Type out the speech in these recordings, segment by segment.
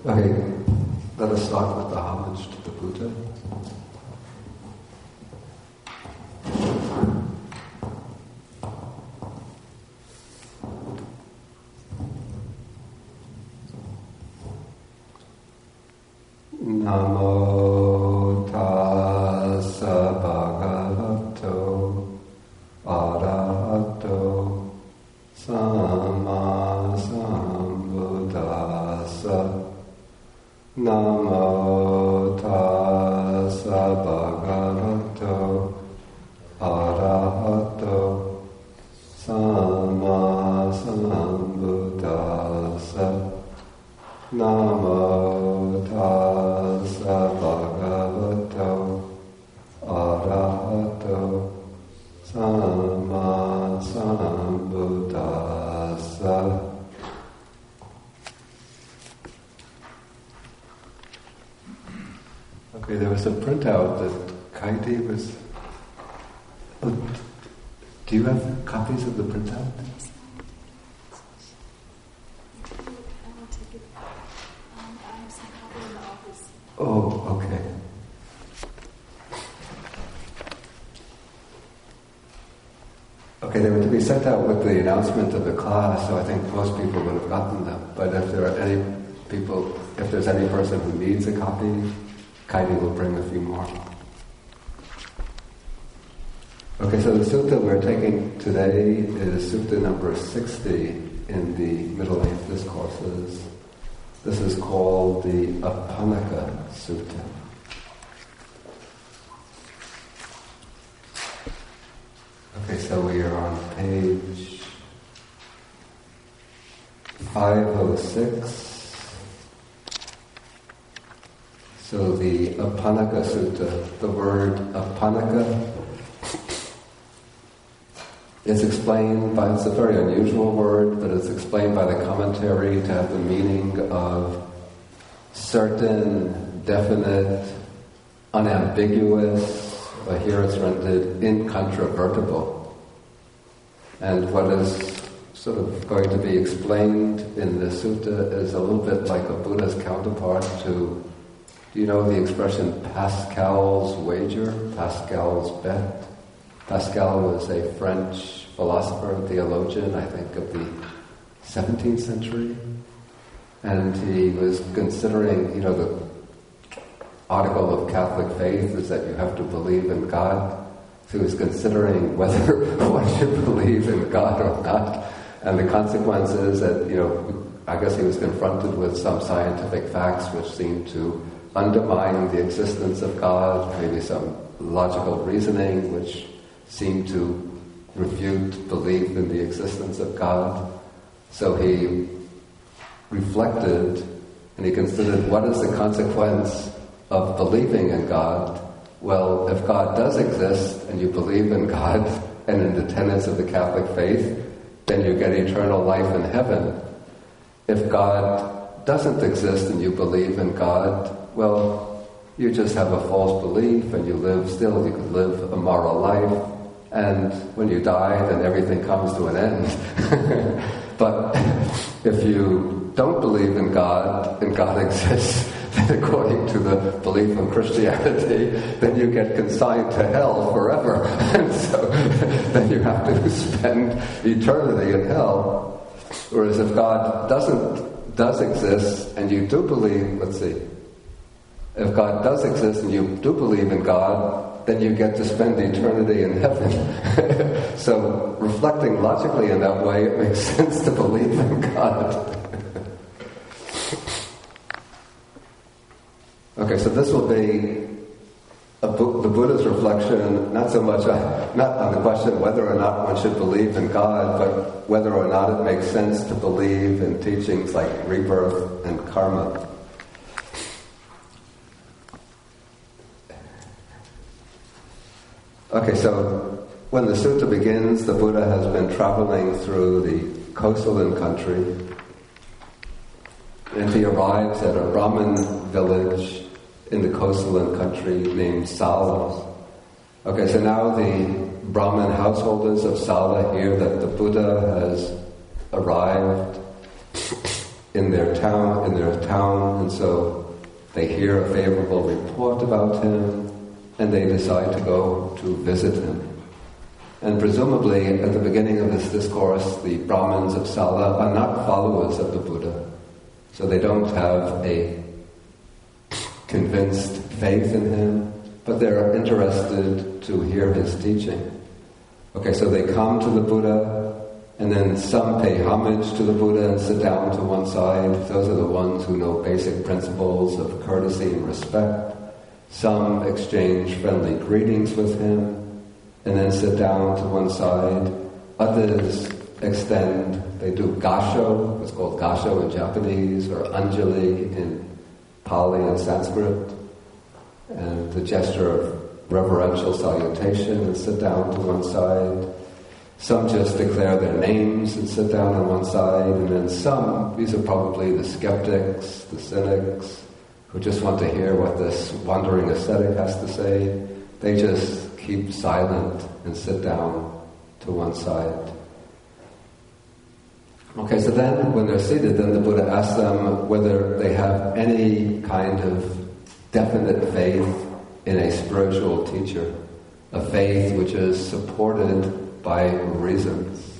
Okay, let us start with the homage to the Buddha. Namo tassa bhagavato arahato samma sambuddhassa. Namo tassa bhagavato arahato samma sambuddhassa. Namo tassa bhagavato arahato samma sambuddhassa. Okay, there was a printout that Kaiti was... Oh, do you have copies of the printout? Oh, okay. Okay, they were to be sent out with the announcement of the class, so I think most people would have gotten them. But if there are any people, if there's any person who needs a copy, Kaiti will bring a few more. Okay, so the sutta we're taking today is sutta number 60 in the Middle Age Discourses. This is called the Apannaka Sutta. Okay, so we are on page 506. So the Apannaka Sutta, the word Apannaka, it's explained by, it's a very unusual word, but it's explained by the commentary to have the meaning of certain, definite, unambiguous, but here it's rendered incontrovertible. And what is sort of going to be explained in the sutta is a little bit like a Buddha's counterpart to, do you know the expression Pascal's wager, Pascal's bet? Pascal was a French philosopher and theologian, I think, of the 17th century. And he was considering, the article of Catholic faith is that you have to believe in God. So he was considering whether one should believe in God or not. And the consequence is that, I guess he was confronted with some scientific facts which seemed to undermine the existence of God, maybe some logical reasoning which seemed to refute belief in the existence of God. So he reflected and he considered, what is the consequence of believing in God? Well, if God does exist and you believe in God and in the tenets of the Catholic faith, then you get eternal life in heaven. If God doesn't exist and you believe in God, well, you just have a false belief and you could live a moral life, and when you die, then everything comes to an end. But if you don't believe in God, and God exists, then according to the belief in Christianity, then you get consigned to hell forever. And so then you have to spend eternity in hell. Whereas if God does exist, and you do believe, if God does exist and you do believe in God, then you get to spend eternity in heaven. So reflecting logically in that way, it makes sense to believe in God. Okay, so this will be the Buddha's reflection, not so much, not on the question whether or not one should believe in God, but whether or not it makes sense to believe in teachings like rebirth and karma. Okay, so when the sutta begins, the Buddha has been traveling through the Kosalan country, and he arrives at a brahmin village in the Kosalan country named Sala. Okay, so now the brahmin householders of Sala hear that the Buddha has arrived, in their town, and so they hear a favorable report about him, and they decide to go to visit him. And presumably, at the beginning of this discourse, the Brahmins of Sala are not followers of the Buddha, so they don't have a convinced faith in him, but they're interested to hear his teaching. Okay, so they come to the Buddha, and then some pay homage to the Buddha and sit down to one side. Those are the ones who know basic principles of courtesy and respect. Some exchange friendly greetings with him, and then sit down to one side. Others they do gasho, it's called gasho in Japanese, or anjali in Pali and Sanskrit, and the gesture of reverential salutation, and sit down to one side. Some just declare their names and sit down on one side, and then some, these are probably the skeptics, the cynics, who just want to hear what this wandering ascetic has to say. They just keep silent and sit down to one side. Okay, so then when they're seated, then the Buddha asks them whether they have any kind of definite faith in a spiritual teacher, a faith which is supported by reasons.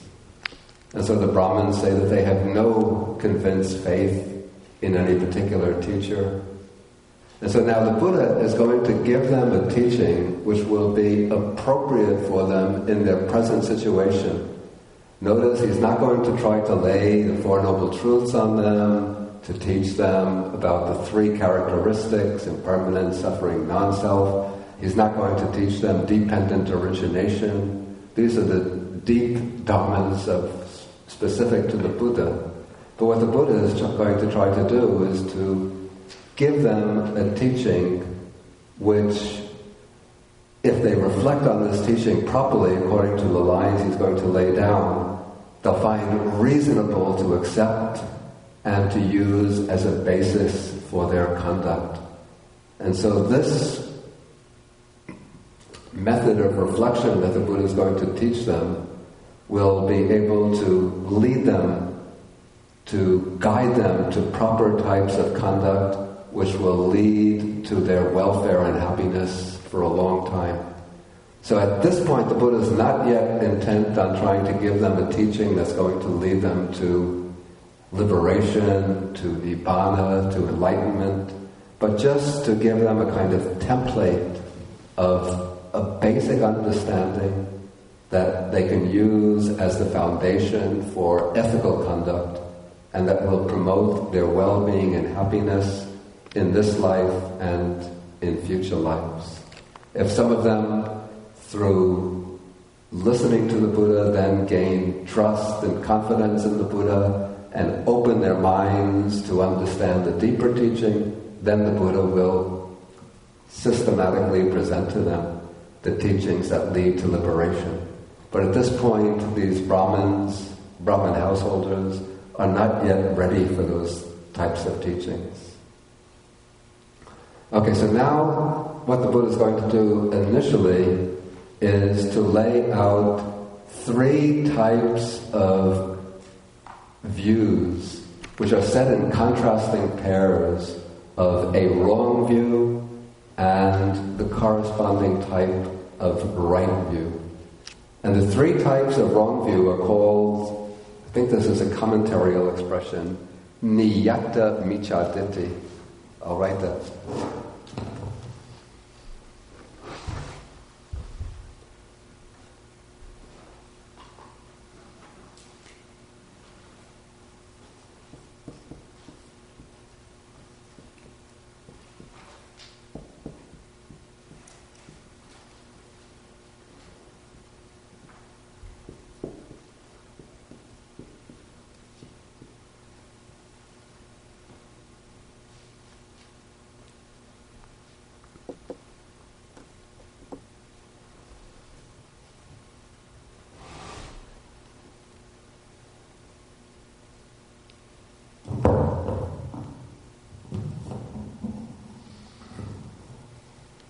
And so the Brahmins say that they have no convinced faith in any particular teacher. And so now the Buddha is going to give them a teaching which will be appropriate for them in their present situation. Notice he's not going to try to lay the Four Noble Truths on them, to teach them about the three characteristics, impermanence, suffering, non-self. He's not going to teach them dependent origination. These are the deep dhammas specific to the Buddha. But what the Buddha is going to try to do is to give them a teaching which, if they reflect on this teaching properly according to the lines he's going to lay down, they'll find reasonable to accept and to use as a basis for their conduct. And so this method of reflection that the Buddha is going to teach them will be able to lead them, to guide them to proper types of conduct which will lead to their welfare and happiness for a long time. So at this point, the Buddha is not yet intent on trying to give them a teaching that's going to lead them to liberation, to nibbana, to enlightenment, but just to give them a kind of template of a basic understanding that they can use as the foundation for ethical conduct, and that will promote their well-being and happiness in this life and in future lives. If some of them, through listening to the Buddha, then gain trust and confidence in the Buddha and open their minds to understand the deeper teaching, then the Buddha will systematically present to them the teachings that lead to liberation. But at this point, these Brahmin householders, are not yet ready for those types of teachings. Okay, so now what the Buddha is going to do initially is to lay out three types of views which are set in contrasting pairs of a wrong view and the corresponding type of right view. And the three types of wrong view are called, I think this is a commentarial expression, niyata michaditi. I'll write that.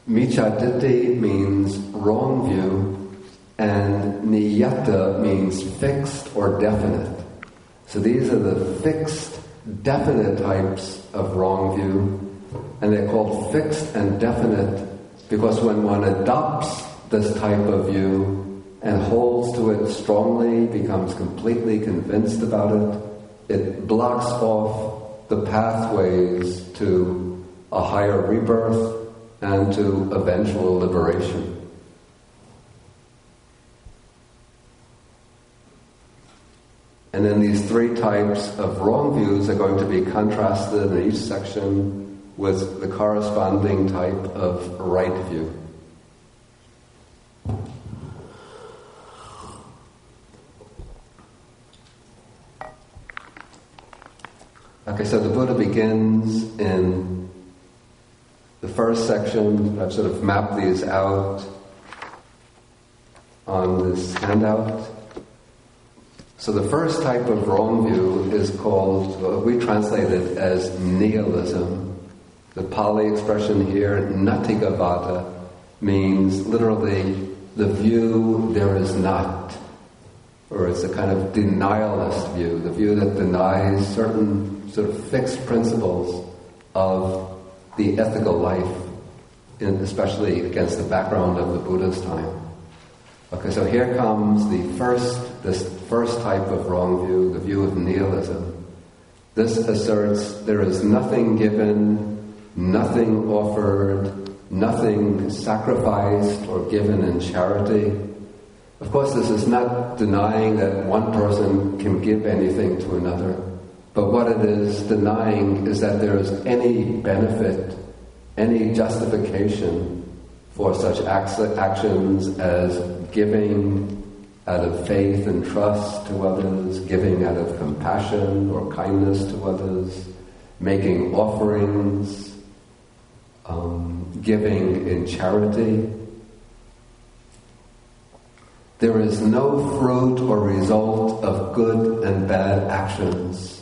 Michaditi means wrong view, and niyata means fixed or definite. So these are the fixed definite types of wrong view, and they're called fixed and definite because when one adopts this type of view and holds to it strongly, becomes completely convinced about it, it blocks off the pathways to a higher rebirth and to eventual liberation. And then these three types of wrong views are going to be contrasted in each section with the corresponding type of right view. Okay, so the Buddha begins in the first section. I've sort of mapped these out on this handout. So the first type of wrong view is called, what we translate it as nihilism. The Pali expression here, nattigavada, means literally the view there is not. Or it's a kind of denialist view, the view that denies certain sort of fixed principles of the ethical life, especially against the background of the Buddha's time. Okay, so here comes this first type of wrong view, the view of nihilism. This asserts there is nothing given, nothing offered, nothing sacrificed or given in charity. Of course, this is not denying that one person can give anything to another, but what it is denying is that there is any benefit, any justification for such actions as giving out of faith and trust to others, giving out of compassion or kindness to others, making offerings, giving in charity. There is no fruit or result of good and bad actions.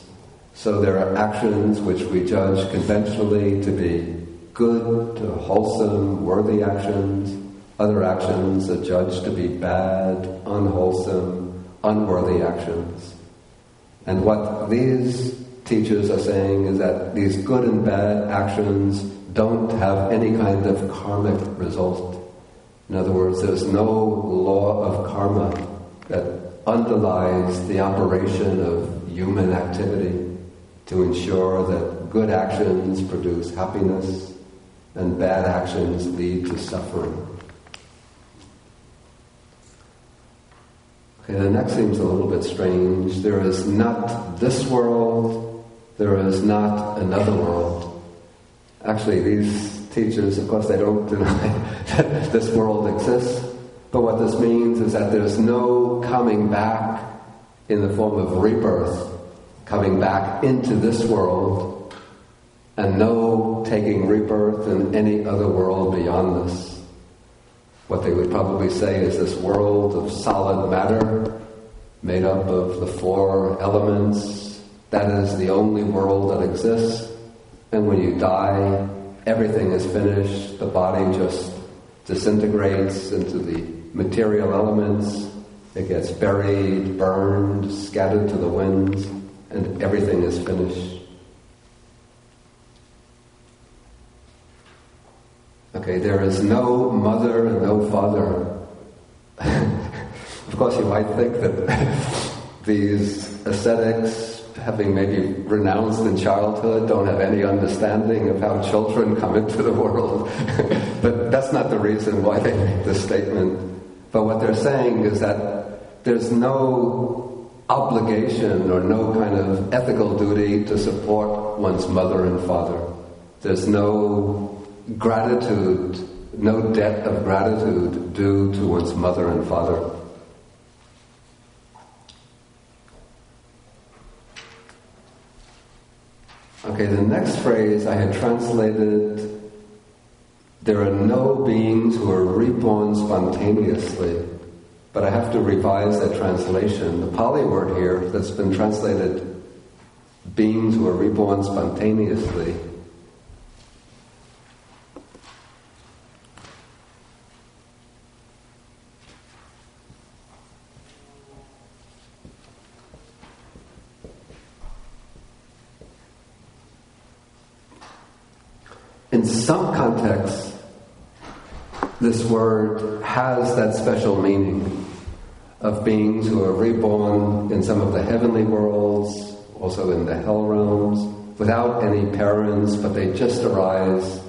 So there are actions which we judge conventionally to be good, wholesome, worthy actions. Other actions are judged to be bad, unwholesome, unworthy actions. And what these teachers are saying is that these good and bad actions don't have any kind of karmic result. In other words, there's no law of karma that underlies the operation of human activity to ensure that good actions produce happiness and bad actions lead to suffering. Okay, the next seems a little bit strange. There is not this world, there is not another world. Actually, these teachers, of course, they don't deny that this world exists, but what this means is that there's no coming back in the form of rebirth, coming back into this world, and no taking rebirth in any other world beyond this. What they would probably say is this world of solid matter, made up of the four elements, that is the only world that exists, and when you die, everything is finished, the body just disintegrates into the material elements, it gets buried, burned, scattered to the winds, and everything is finished. Okay, there is no mother and no father. Of course, you might think that these ascetics, having maybe renounced in childhood, don't have any understanding of how children come into the world. But that's not the reason why they make this statement. But what they're saying is that there's no obligation or no kind of ethical duty to support one's mother and father. There's no gratitude, no debt of gratitude due to one's mother and father. Okay, the next phrase I had translated, there are no beings who are reborn spontaneously, but I have to revise that translation. The Pali word here that's been translated, beings who are reborn spontaneously, in some contexts, this word has that special meaning of beings who are reborn in some of the heavenly worlds, also in the hell realms, without any parents, but they just arise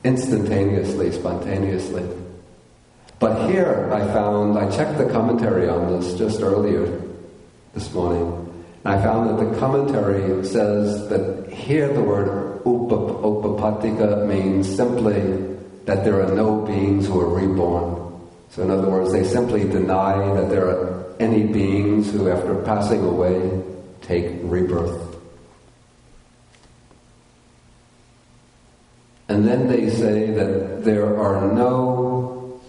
instantaneously, spontaneously. But here I checked the commentary on this just earlier this morning, and I found that the commentary says that here the word upapattika means simply that there are no beings who are reborn. So in other words, they simply deny that there are any beings who, after passing away, take rebirth. And then they say that there are no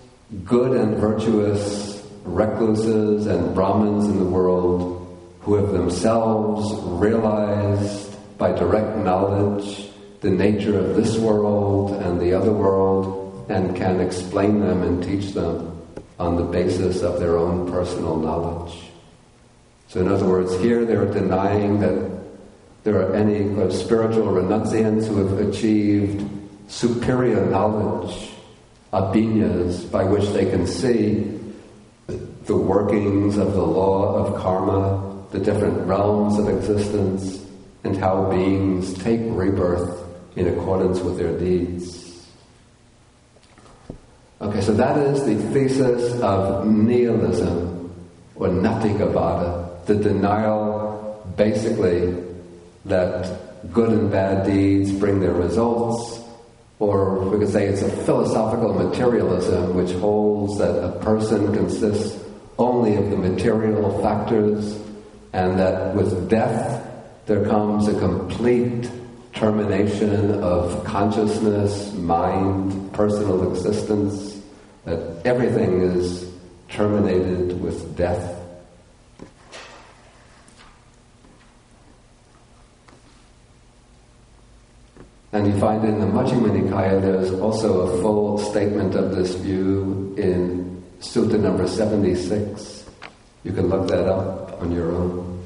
good and virtuous recluses and brahmins in the world who have themselves realized by direct knowledge the nature of this world and the other world and can explain them and teach them on the basis of their own personal knowledge. So in other words, here they're denying that there are any spiritual renunciants who have achieved superior knowledge, abhinyas, by which they can see the workings of the law of karma, the different realms of existence, and how beings take rebirth in accordance with their deeds. Okay, so that is the thesis of nihilism, or natigavada, the denial, basically, that good and bad deeds bring their results, or we could say it's a philosophical materialism which holds that a person consists only of the material factors, and that with death there comes a complete termination of consciousness, mind, personal existence, that everything is terminated with death. And you find in the Majjhima Nikaya there's also a full statement of this view in Sutta number 76. You can look that up on your own.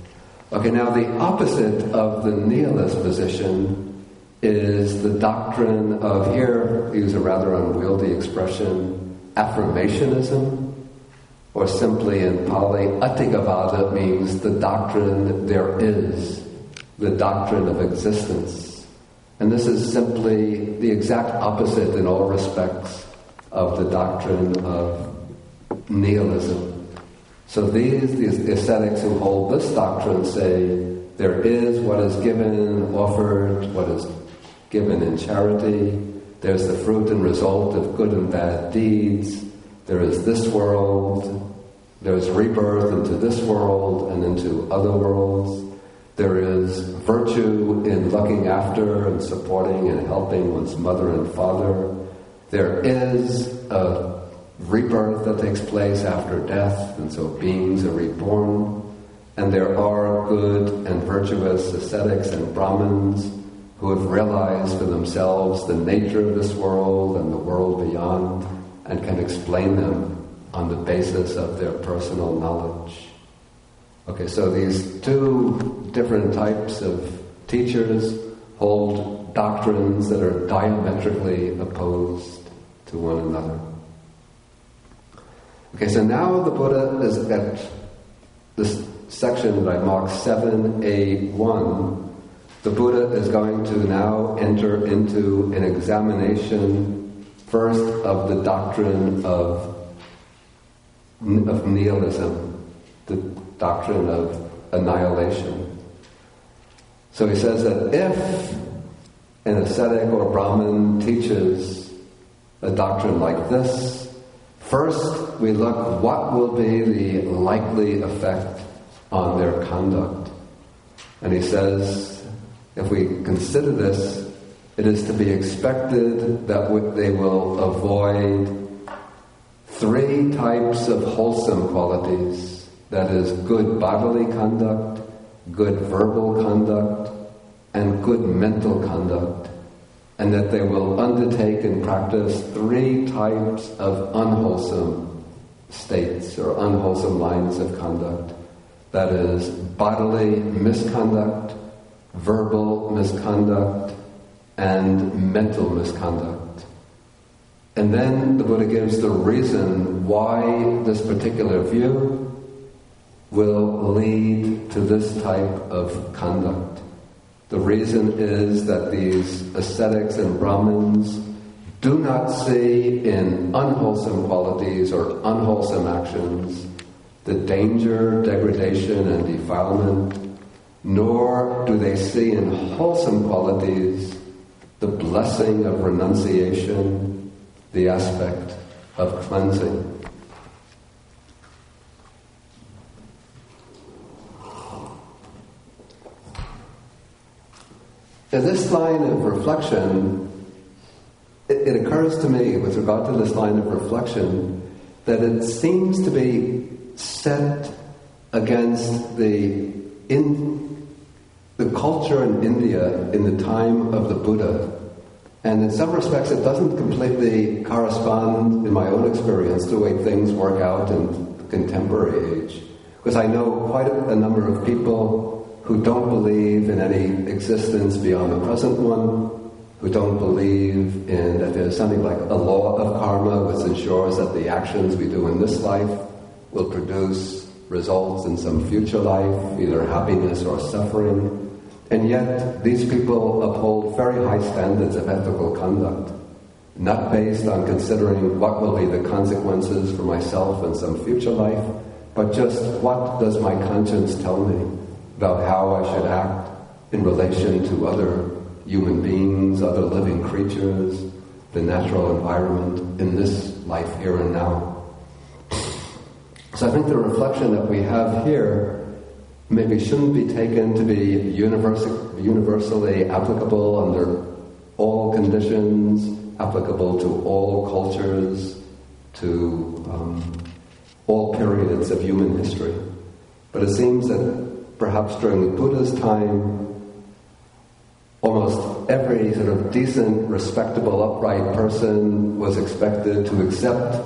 Okay, now the opposite of the nihilist position is the doctrine of, here use a rather unwieldy expression, affirmationism, or simply in Pali, atthikavada means the doctrine there is, the doctrine of existence. And this is simply the exact opposite in all respects of the doctrine of nihilism. So these ascetics who hold this doctrine say there is what is given, offered, what is given in charity, there's the fruit and result of good and bad deeds, there is this world, there's rebirth into this world and into other worlds, there is virtue in looking after and supporting and helping one's mother and father, there is a rebirth that takes place after death, and so beings are reborn, and there are good and virtuous ascetics and brahmins who have realized for themselves the nature of this world and the world beyond, and can explain them on the basis of their personal knowledge. Okay, so these two different types of teachers hold doctrines that are diametrically opposed to one another. Okay, so now the Buddha is at this section that I marked 7A1. The Buddha is going to now enter into an examination first of the doctrine of nihilism, the doctrine of annihilation. So he says that if an ascetic or Brahmin teaches a doctrine like this, first, we look what will be the likely effect on their conduct. And he says, if we consider this, it is to be expected that they will avoid three types of wholesome qualities. That is, good bodily conduct, good verbal conduct, and good mental conduct. And that they will undertake and practice three types of unwholesome states or unwholesome lines of conduct. That is, bodily misconduct, verbal misconduct, and mental misconduct. And then the Buddha gives the reason why this particular view will lead to this type of conduct. The reason is that these ascetics and Brahmins do not see in unwholesome qualities or unwholesome actions the danger, degradation, and defilement, nor do they see in wholesome qualities the blessing of renunciation, the aspect of cleansing. In this line of reflection, it occurs to me, with regard to this line of reflection, that it seems to be set against the culture in India in the time of the Buddha. And in some respects it doesn't completely correspond, in my own experience, to the way things work out in the contemporary age. Because I know quite a number of people who don't believe in any existence beyond the present one, who don't believe in that there's something like a law of karma which ensures that the actions we do in this life will produce results in some future life, either happiness or suffering. And yet these people uphold very high standards of ethical conduct, not based on considering what will be the consequences for myself in some future life, but just what does my conscience tell me about how I should act in relation to other human beings, other living creatures, the natural environment in this life here and now. So I think the reflection that we have here maybe shouldn't be taken to be universally applicable under all conditions, applicable to all cultures, to all periods of human history. But it seems that perhaps during the Buddha's time, almost every sort of decent, respectable, upright person was expected to accept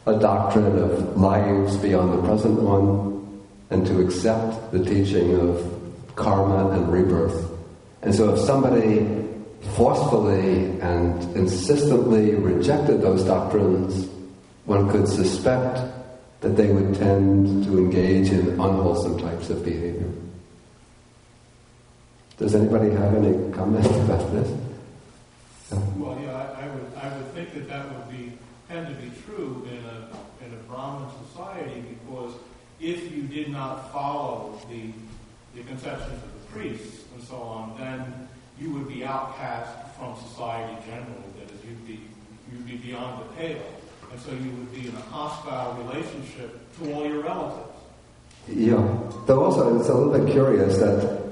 a doctrine of lives beyond the present one, and to accept the teaching of karma and rebirth. And so if somebody forcefully and insistently rejected those doctrines, one could suspect that they would tend to engage in unwholesome types of behavior. Does anybody have any comment about this? Well, yeah, I would think that would tend to be true in a Brahmin society, because if you did not follow the conceptions of the priests and so on, then you would be outcast from society generally. That is, you'd be beyond the pale, and so you would be in a hostile relationship to all your relatives. Yeah. Though also it's a little bit curious that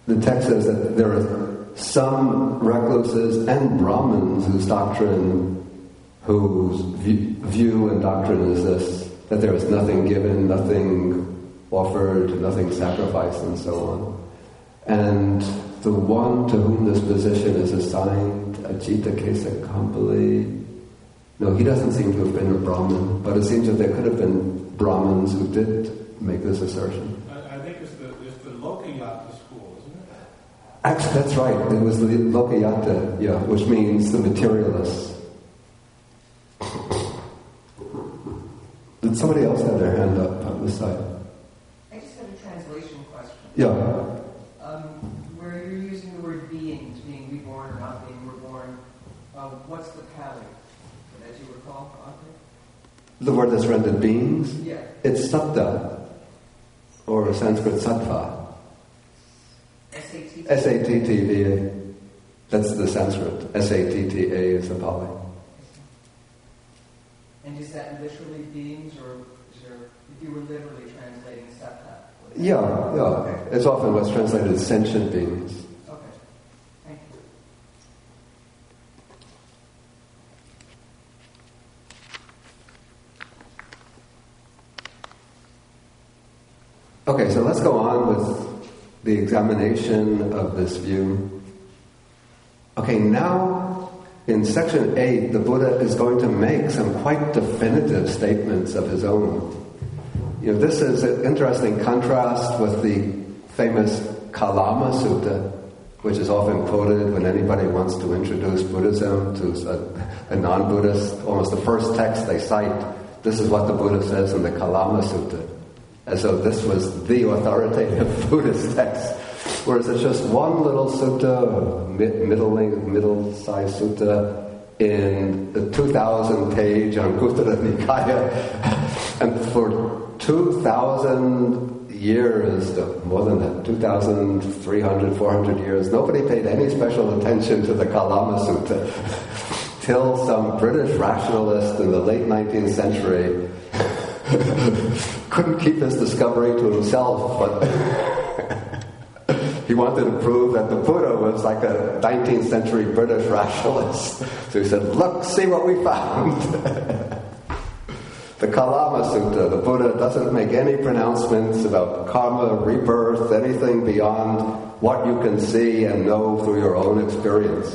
the text says that there are some recluses and Brahmins whose view and doctrine is this, that there is nothing given, nothing offered, nothing sacrificed, and so on. And the one to whom this position is assigned, Ajita Kesa Kampali, no, he doesn't seem to have been a Brahmin, but it seems that there could have been Brahmins who did make this assertion. I think it's the Lokayata school, isn't it? Actually, that's right. It was the Lokayata, yeah, which means the materialists. Did somebody else have their hand up on this side? I just have a translation question. Yeah. Where you're using the word beings, being reborn or not being reborn, what's the Pali? As you recall, The word that's rendered beings? Yeah. It's Sutta, or Sanskrit Sattva. S-A-T-T? S-A-T-T-V-A. That's the Sanskrit. S-A-T-T-A is the Pali. And is that literally beings, or is there, if you were literally translating Sattva? Yeah. Okay. It's often what's translated as sentient beings. Okay. Thank you. Okay, so let's go on with the examination of this view. Okay, now in section 8, the Buddha is going to make some quite definitive statements of his own. You know, this is an interesting contrast with the famous Kalama Sutta, which is often quoted when anybody wants to introduce Buddhism to a non-Buddhist. Almost the first text they cite, this is what the Buddha says in the Kalama Sutta, as though this was the authoritative Buddhist text. Whereas it's just one little sutta, middle-sized sutta, in the 2,000-page Anguttara Nikaya, and for 2,000 years, more than that, 2,300, 400 years, nobody paid any special attention to the Kalama Sutta, till some British rationalist in the late 19th century couldn't keep his discovery to himself, but he wanted to prove that the Buddha was like a 19th century British rationalist. So he said, look, see what we found. The Kalama Sutta, the Buddha doesn't make any pronouncements about karma, rebirth, anything beyond what you can see and know through your own experience.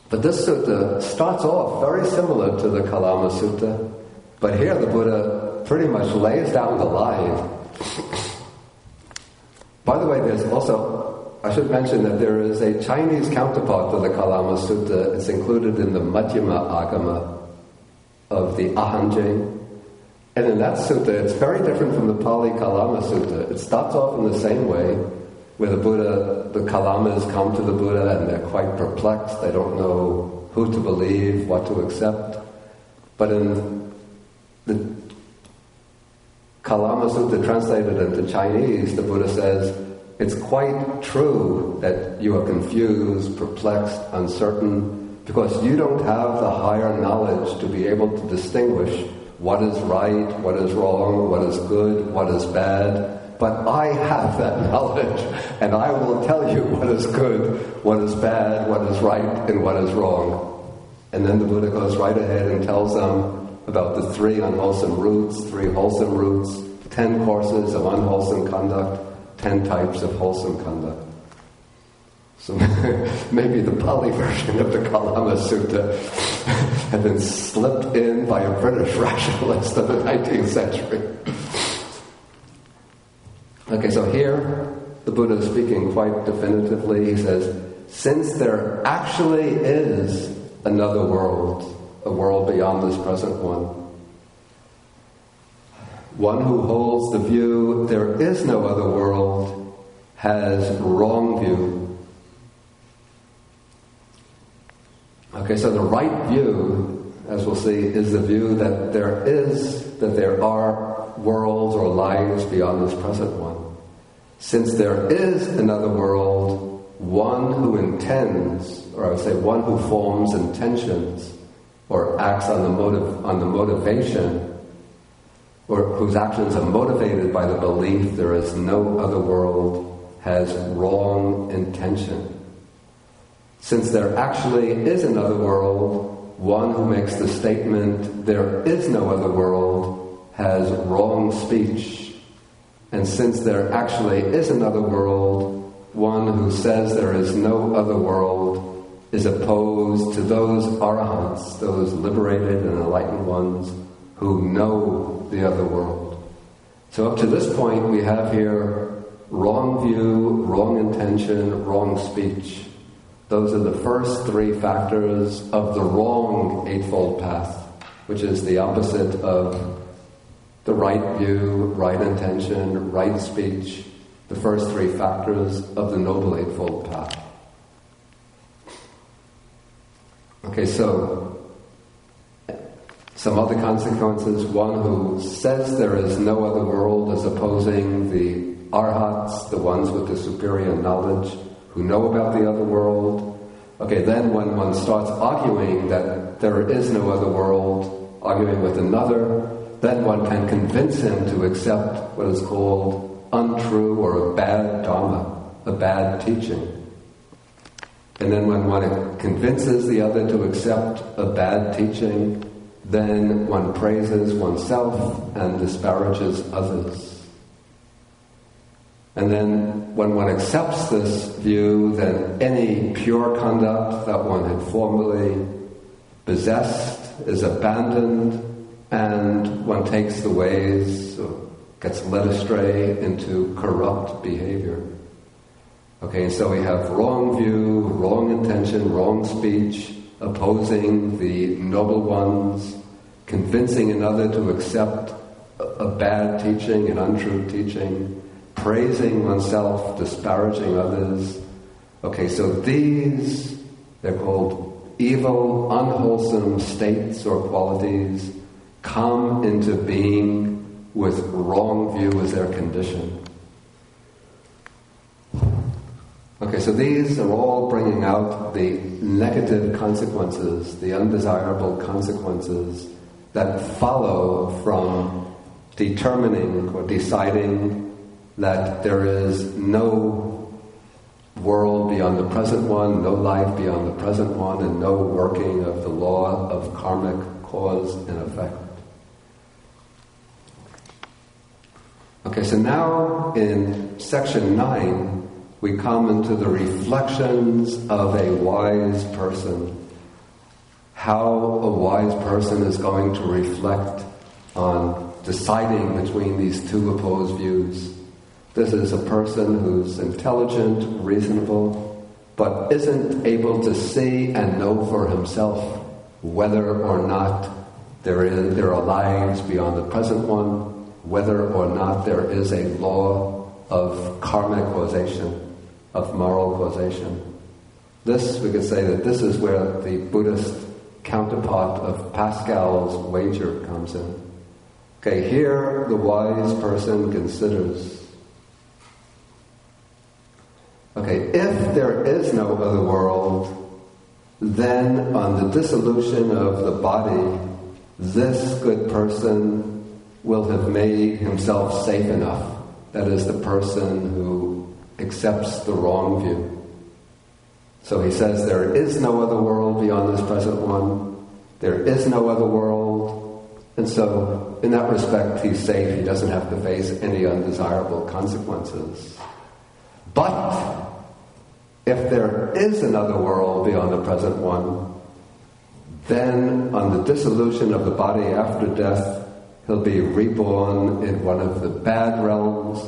But this sutta starts off very similar to the Kalama Sutta, but here the Buddha pretty much lays down the line. By the way, there's also, I should mention that there is a Chinese counterpart to the Kalama Sutta. It's included in the Madhyama Agama of the Ahanjing. And in that sutta, it's very different from the Pali Kalama Sutta. It starts off in the same way, where the Kalamas come to the Buddha and they're quite perplexed. They don't know who to believe, what to accept. But in the Kalama Sutta translated into Chinese, the Buddha says, it's quite true that you are confused, perplexed, uncertain, because you don't have the higher knowledge to be able to distinguish what is right, what is wrong, what is good, what is bad. But I have that knowledge, and I will tell you what is good, what is bad, what is right, and what is wrong. And then the Buddha goes right ahead and tells them about the 3 unwholesome roots, 3 wholesome roots, 10 courses of unwholesome conduct, 10 types of wholesome conduct. So maybe the Pali version of the Kalama Sutta had been slipped in by a British rationalist of the 19th century. Okay, so here the Buddha is speaking quite definitively. He says, since there actually is another world, a world beyond this present one who holds the view there is no other world has wrong view. Okay, so the right view, as we'll see, is the view that there are worlds or lives beyond this present one. Since there is another world, one who intends, or I would say one who forms intentions, or acts on the motivation, or whose actions are motivated by the belief there is no other world, has wrong intention. Since there actually is another world, one who makes the statement, there is no other world, has wrong speech. And since there actually is another world, one who says there is no other world is opposed to those arahants, those liberated and enlightened ones who know the other world. So up to this point we have here wrong view, wrong intention, wrong speech. Those are the first 3 factors of the wrong Eightfold Path, which is the opposite of the right view, right intention, right speech, the first 3 factors of the Noble Eightfold Path. Okay, so some other consequences. One who says there is no other world is opposing the arhats, the ones with the superior knowledge, who know about the other world. Okay, then when one starts arguing that there is no other world, arguing with another, then one can convince him to accept what is called untrue or a bad dharma, a bad teaching. And then when one convinces the other to accept a bad teaching, then one praises oneself and disparages others. And then when one accepts this view, then any pure conduct that one had formerly possessed is abandoned, and one takes the ways, or gets led astray into corrupt behavior. Okay, and so we have wrong view, wrong intention, wrong speech, opposing the noble ones, convincing another to accept a bad teaching, an untrue teaching, praising oneself, disparaging others. Okay, so these, they're called evil, unwholesome states or qualities, come into being with wrong view as their condition. Okay, so these are all bringing out the negative consequences, the undesirable consequences that follow from determining or deciding that there is no world beyond the present one, no life beyond the present one, and no working of the law of karmic cause and effect. Okay, so now in section 9, we come into the reflections of a wise person. How a wise person is going to reflect on deciding between these two opposed views. This is a person who's intelligent, reasonable, but isn't able to see and know for himself whether or not there are lives beyond the present one, whether or not there is a law of karmic causation, of moral causation. This, we could say that this is where the Buddhist counterpart of Pascal's wager comes in. Okay, here the wise person considers, okay, if there is no other world, then on the dissolution of the body, this good person will have made himself safe enough. That is, the person who accepts the wrong view. So he says there is no other world beyond this present one. There is no other world. And so, in that respect, he's safe. He doesn't have to face any undesirable consequences. But if there is another world beyond the present one, then on the dissolution of the body after death, he'll be reborn in one of the bad realms,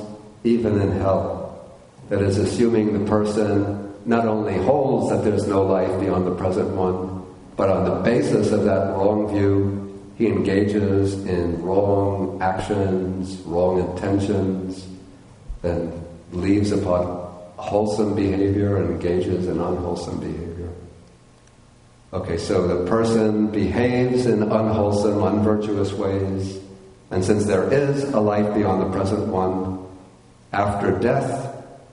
even in hell. That is, assuming the person not only holds that there's no life beyond the present one, but on the basis of that wrong view, he engages in wrong actions, wrong intentions, and leaves upon wholesome behavior and engages in unwholesome behavior. Okay, so the person behaves in unwholesome, unvirtuous ways, and since there is a life beyond the present one, after death,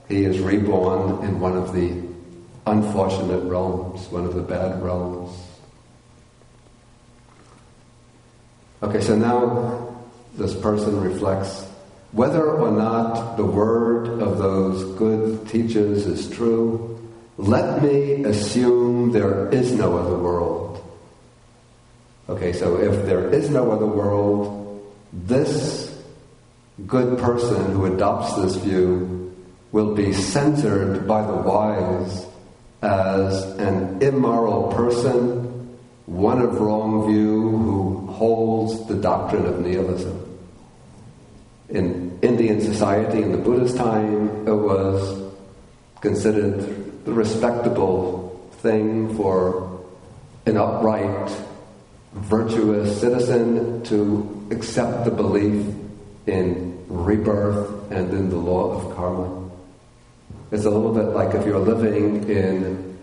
he is reborn in one of the unfortunate realms, one of the bad realms. Okay, so now this person reflects whether or not the word of those good teachers is true. Let me assume there is no other world. Okay, so if there is no other world, this good person who adopts this view will be censored by the wise as an immoral person, one of wrong view who holds the doctrine of nihilism. In Indian society in the Buddha's time, it was considered the respectable thing for an upright, virtuous citizen to accept the belief in rebirth and in the law of karma. It's a little bit like if you're living in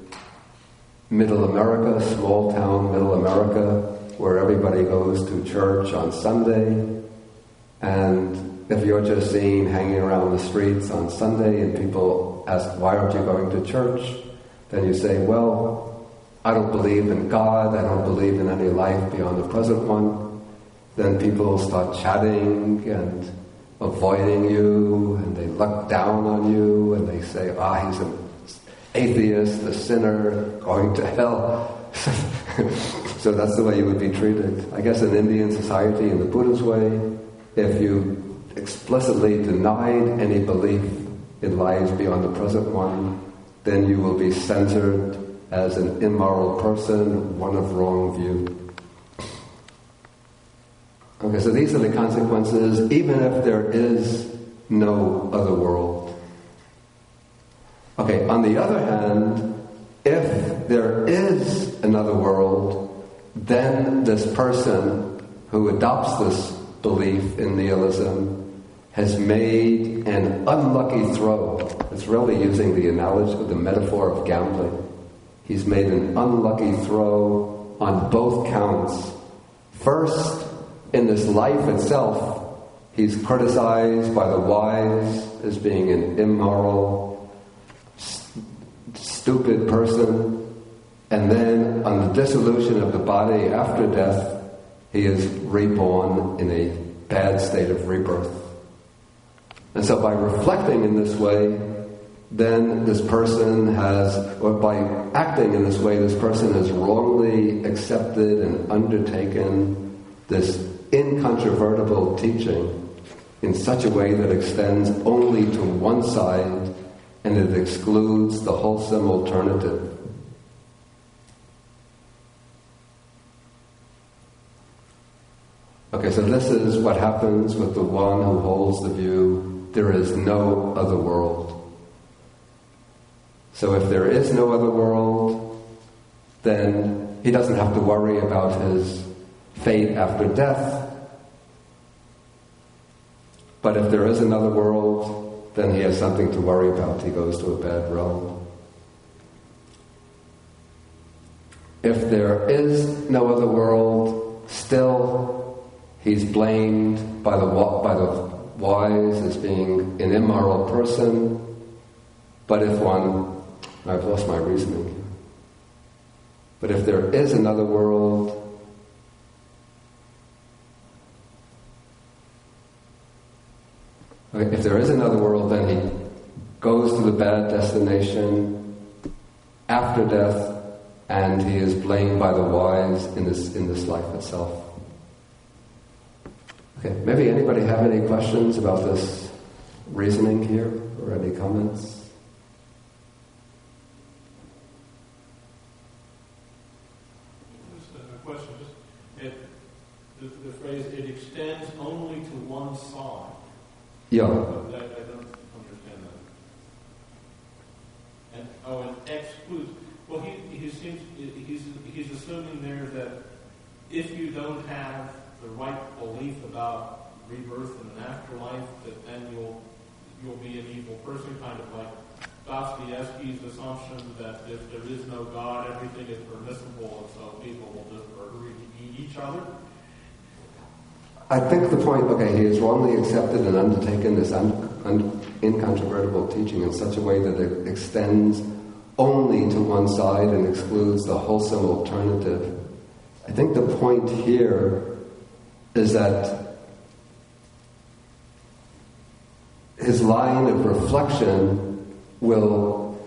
Middle America, small town Middle America, where everybody goes to church on Sunday, and if you're just seen hanging around the streets on Sunday and people ask, why aren't you going to church? Then you say, well, I don't believe in God, I don't believe in any life beyond the present one. Then people start chatting and avoiding you, and they look down on you, and they say, he's an atheist, a sinner, going to hell. So that's the way you would be treated. I guess in Indian society, in the Buddha's way, if you explicitly denied any belief in lives beyond the present one, then you will be censored as an immoral person, one of wrong view. Okay, so these are the consequences, even if there is no other world. Okay, on the other hand, if there is another world, then this person who adopts this belief in nihilism has made an unlucky throw. It's really using the analogy, the metaphor of gambling. He's made an unlucky throw on both counts. First, in this life itself, he's criticized by the wise as being an immoral, stupid person. And then, on the dissolution of the body after death, he is reborn in a bad state of rebirth. And so by reflecting in this way, then this person has, or by acting in this way, this person has wrongly accepted and undertaken this incontrovertible teaching in such a way that extends only to one side and it excludes the wholesome alternative. Okay, so this is what happens with the one who holds the view there is no other world. So if there is no other world, then he doesn't have to worry about his fate after death. But if there is another world, then he has something to worry about. He goes to a bad realm. If there is no other world, still he's blamed by the wise as being an immoral person. But if I've lost my reasoning. But if there is another world, then he goes to the bad destination after death, and he is blamed by the wise in this life itself. Okay, maybe anybody have any questions about this reasoning here, or any comments? The phrase, it extends only to one side. Yeah. I don't understand that. And excludes. Well, he's assuming there that if you don't have the right belief about rebirth and an afterlife, that then you'll be an evil person, kind of like Dostoevsky's assumption that if there is no God, everything is permissible, and so people will just murder and eat each other. I think the point, he has wrongly accepted and undertaken this incontrovertible teaching in such a way that it extends only to one side and excludes the wholesome alternative. I think the point here is that his line of reflection will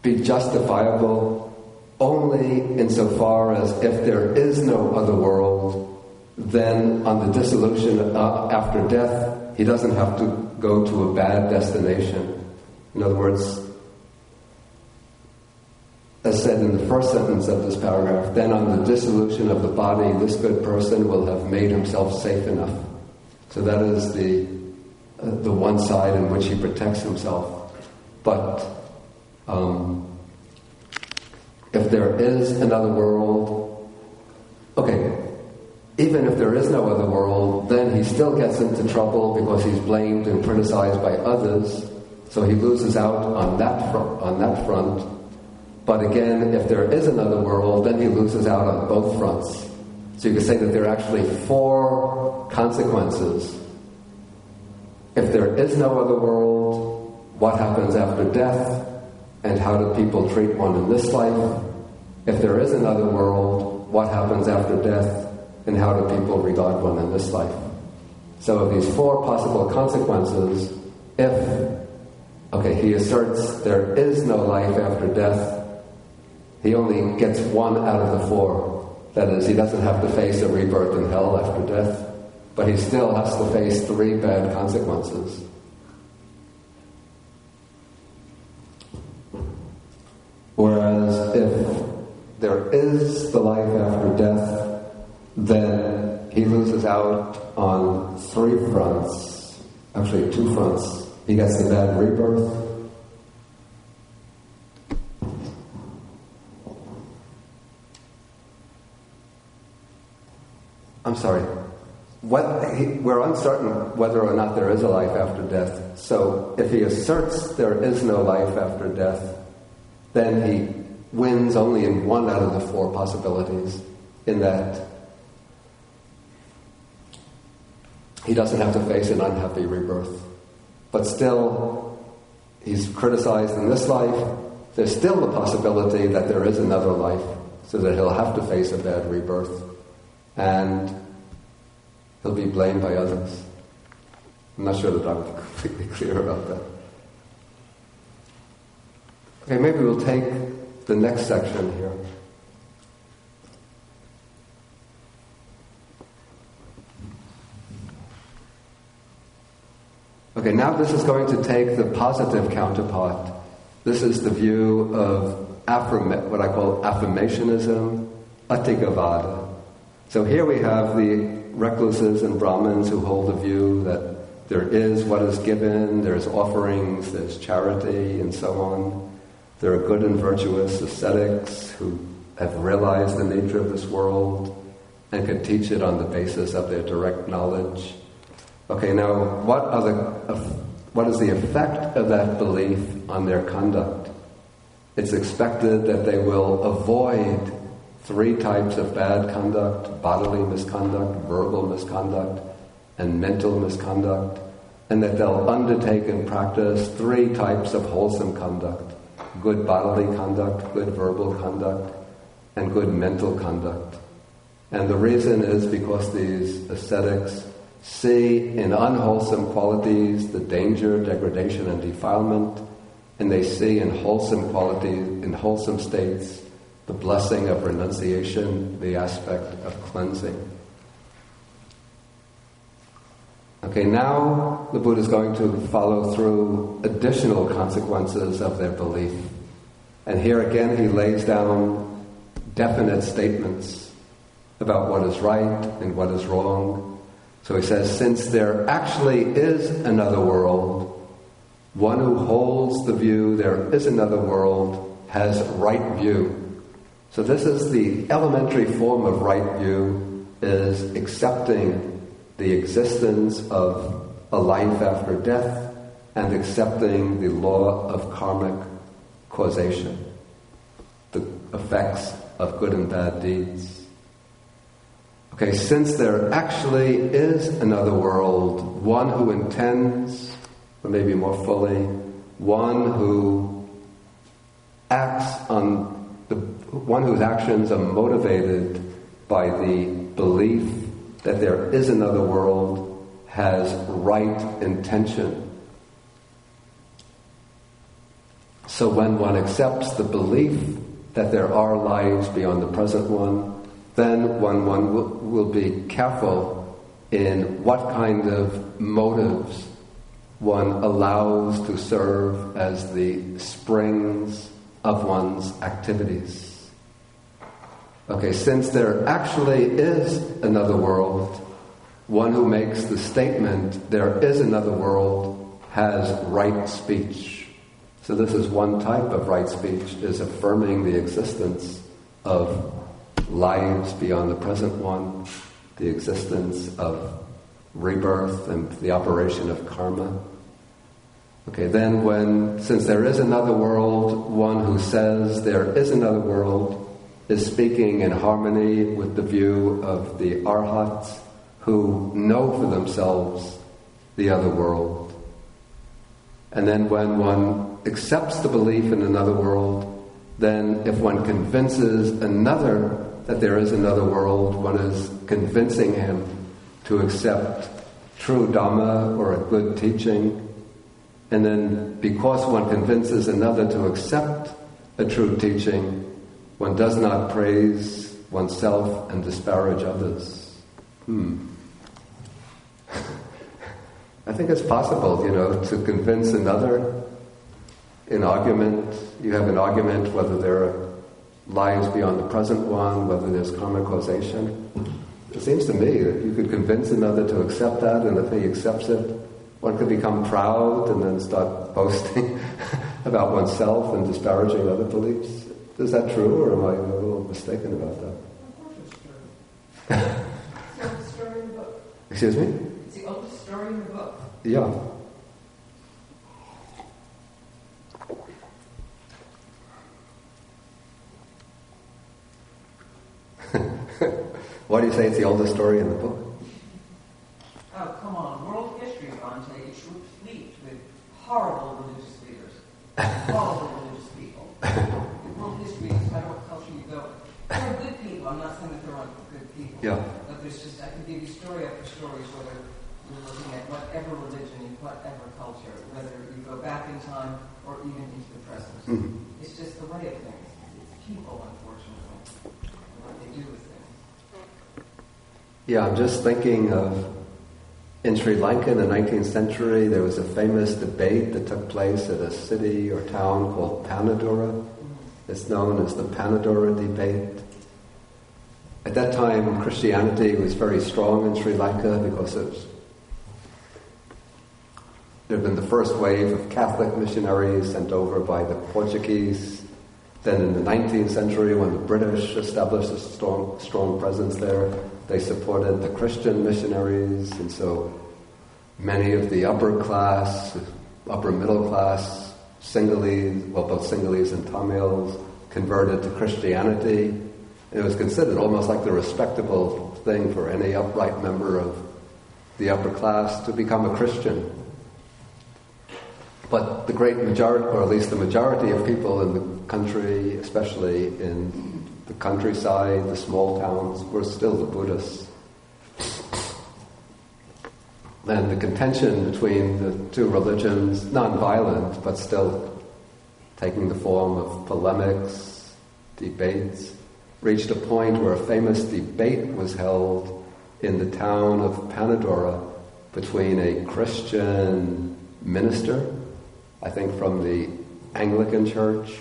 be justifiable only insofar as if there is no other world, then on the dissolution after death, he doesn't have to go to a bad destination. In other words, as said in the first sentence of this paragraph, then on the dissolution of the body, this good person will have made himself safe enough. So that is the one side in which he protects himself. But if there is another world, even if there is no other world, then he still gets into trouble because he's blamed and criticized by others. So he loses out on that front. But again, if there is another world, then he loses out on both fronts. So you could say that there are actually 4 consequences. If there is no other world, what happens after death? And how do people treat one in this life? If there is another world, what happens after death? And how do people regard one in this life? So of these 4 possible consequences, if he asserts there is no life after death, he only gets 1 out of the 4. That is, he doesn't have to face a rebirth in hell after death, but he still has to face 3 bad consequences. Whereas if there is the life after death, then he loses out on 3 fronts, actually 2 fronts. He gets the bad rebirth, I'm sorry. We're uncertain whether or not there is a life after death. So if he asserts there is no life after death, then he wins only in one out of the four possibilities, in that he doesn't have to face an unhappy rebirth. But still, he's criticized in this life. There's still the possibility that there is another life, so that he'll have to face a bad rebirth. And he'll be blamed by others. I'm not sure that I'm completely clear about that. Okay, maybe we'll take the next section here. Okay, now this is going to take the positive counterpart. This is the view of what I call affirmationism, atikavada. So here we have the recluses and Brahmins who hold the view that there is what is given, there's offerings, there's charity, and so on. There are good and virtuous ascetics who have realized the nature of this world and can teach it on the basis of their direct knowledge. Okay, now what is the effect of that belief on their conduct? It's expected that they will avoid 3 types of bad conduct: bodily misconduct, verbal misconduct, and mental misconduct, and that they'll undertake and practice 3 types of wholesome conduct: good bodily conduct, good verbal conduct, and good mental conduct. And the reason is because these ascetics see in unwholesome qualities the danger, degradation, and defilement, and they see in wholesome qualities, in wholesome states, the blessing of renunciation, the aspect of cleansing. Okay, now the Buddha is going to follow through additional consequences of their belief. And here again he lays down definite statements about what is right and what is wrong. So he says, since there actually is another world, one who holds the view there is another world has right view. So this is the elementary form of right view, is accepting the existence of a life after death and accepting the law of karmic causation, the effects of good and bad deeds. Okay, since there actually is another world, one who intends, or maybe more fully, one who acts on one whose actions are motivated by the belief that there is another world, has right intention. So when one accepts the belief that there are lives beyond the present one, then one will be careful in what kind of motives one allows to serve as the springs of one's activities. Okay, since there actually is another world, one who makes the statement, there is another world, has right speech. So this is one type of right speech, is affirming the existence of lives beyond the present one, the existence of rebirth and the operation of karma. Okay, then since there is another world, one who says there is another world is speaking in harmony with the view of the arhats who know for themselves the other world. And then when one accepts the belief in another world, then if one convinces another that there is another world, one is convincing him to accept true Dhamma or a good teaching. And then because one convinces another to accept a true teaching, one does not praise oneself and disparage others. I think it's possible, to convince another in argument. You have an argument whether there are lives beyond the present one, whether there's karma causation. It seems to me that you could convince another to accept that, and if he accepts it, one could become proud and then start boasting about oneself and disparaging other beliefs. Is that true, or am I a little mistaken about that? So Excuse me? It's the oldest story in the book. Yeah. Why do you say it's the oldest story in the book? Oh, come on. World history, Bhante, is replete with horrible religious leaders. Horrible religious people. In world history, no matter what culture you go, there are good people. I'm not saying that there aren't good people. Yeah. But there's just, I can give you story after stories, whether you're looking at whatever religion, in whatever culture, whether you go back in time or even into the present. Mm-hmm. It's just the way of things. It's people, unfortunately, and what they do with things. Yeah, I'm just thinking of, in Sri Lanka in the 19th century, there was a famous debate that took place at a city or town called Panadura. It's known as the Panadura debate. At that time, Christianity was very strong in Sri Lanka because there had been the first wave of Catholic missionaries sent over by the Portuguese. Then in the 19th century, when the British established a strong presence there, they supported the Christian missionaries, and so many of the upper middle class, Sinhalese, well, both Sinhalese and Tamils, converted to Christianity. And it was considered almost like the respectable thing for any upright member of the upper class to become a Christian. But the great majority, or at least the majority of people in the country, especially in the countryside, the small towns, were still the Buddhists. And the contention between the two religions, non-violent, but still taking the form of polemics, debates, reached a point where a famous debate was held in the town of Panadura between a Christian minister, I think from the Anglican Church,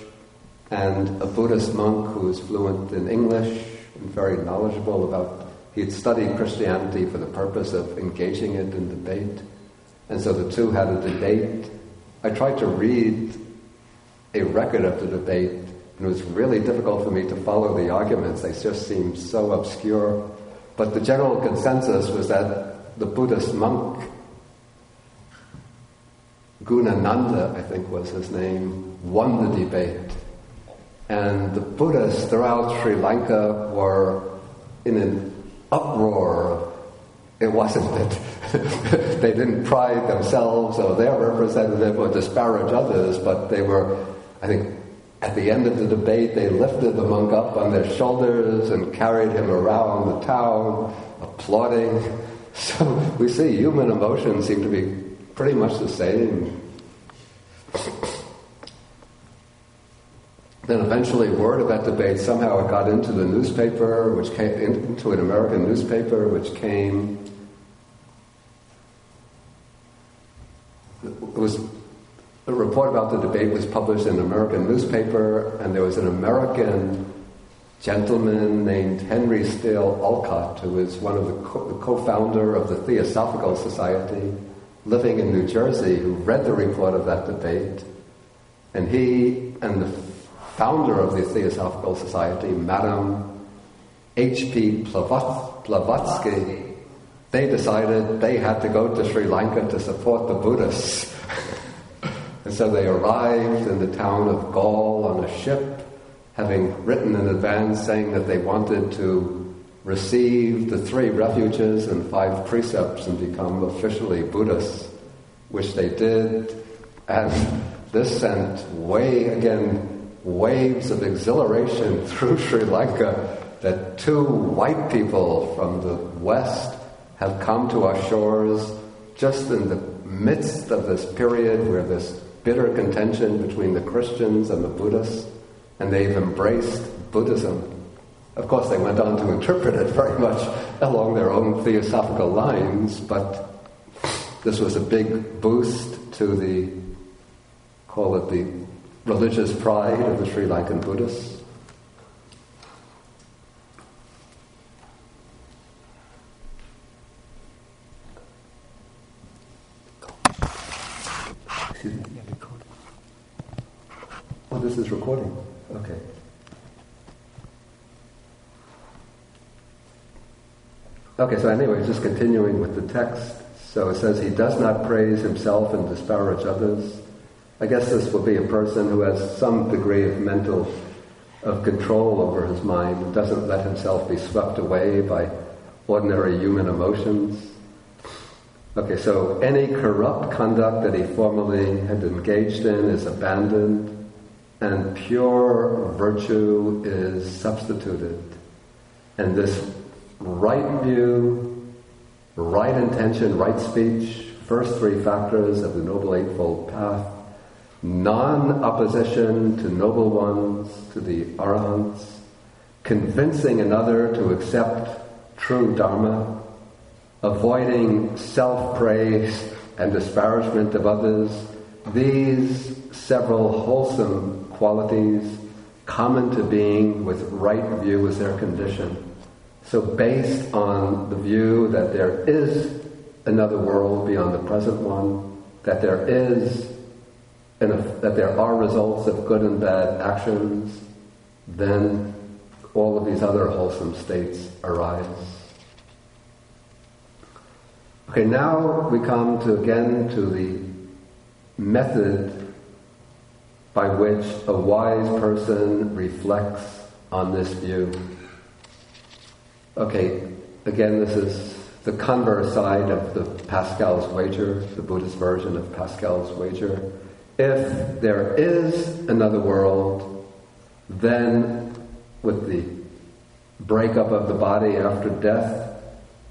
and a Buddhist monk who was fluent in English and very knowledgeable about, he had studied Christianity for the purpose of engaging it in debate. And so the two had a debate. I tried to read a record of the debate, and it was really difficult for me to follow the arguments. They just seemed so obscure. But the general consensus was that the Buddhist monk, Gunananda, I think was his name, won the debate. And the Buddhists throughout Sri Lanka were in an uproar. It wasn't that they didn't pride themselves or their representative or disparage others, but they were, I think, at the end of the debate, they lifted the monk up on their shoulders and carried him around the town, applauding. So we see human emotions seem to be pretty much the same. Then eventually word of that debate, somehow it got into the newspaper, which came into an American newspaper, which came... It was... A report about the debate was published in an American newspaper, and there was an American gentleman named Henry Steele Olcott, who was one of the co-founder of the Theosophical Society, living in New Jersey, who read the report of that debate. And he and the founder of the Theosophical Society, Madame H.P. Blavatsky, they decided they had to go to Sri Lanka to support the Buddhists. And so they arrived in the town of Gaul on a ship, having written in advance saying that they wanted to receive the 3 refuges and 5 precepts and become officially Buddhists, which they did. And this sent waves of exhilaration through Sri Lanka that 2 white people from the West have come to our shores just in the midst of this period where this bitter contention between the Christians and the Buddhists, and they've embraced Buddhism. Of course, they went on to interpret it very much along their own theosophical lines, but this was a big boost to the, call it the religious pride of the Sri Lankan Buddhists. Excuse me. Oh, this is recording. Okay. Okay, so anyway, just continuing with the text. So it says, he does not praise himself and disparage others. I guess this will be a person who has some degree of control over his mind, and doesn't let himself be swept away by ordinary human emotions. Okay, so any corrupt conduct that he formerly had engaged in is abandoned, and pure virtue is substituted. And this right view, right intention, right speech, first three factors of the Noble Eightfold Path, non-opposition to noble ones, to the arahants, convincing another to accept true dharma, avoiding self-praise and disparagement of others, these several wholesome qualities common to being with right view as their condition. So based on the view that there is another world beyond the present one, that there are results of good and bad actions, then all of these other wholesome states arise. Okay, now we come to the method by which a wise person reflects on this view. Okay, again, this is the converse side of the Pascal's wager, the Buddhist version of Pascal's wager. If there is another world, then with the breakup of the body after death,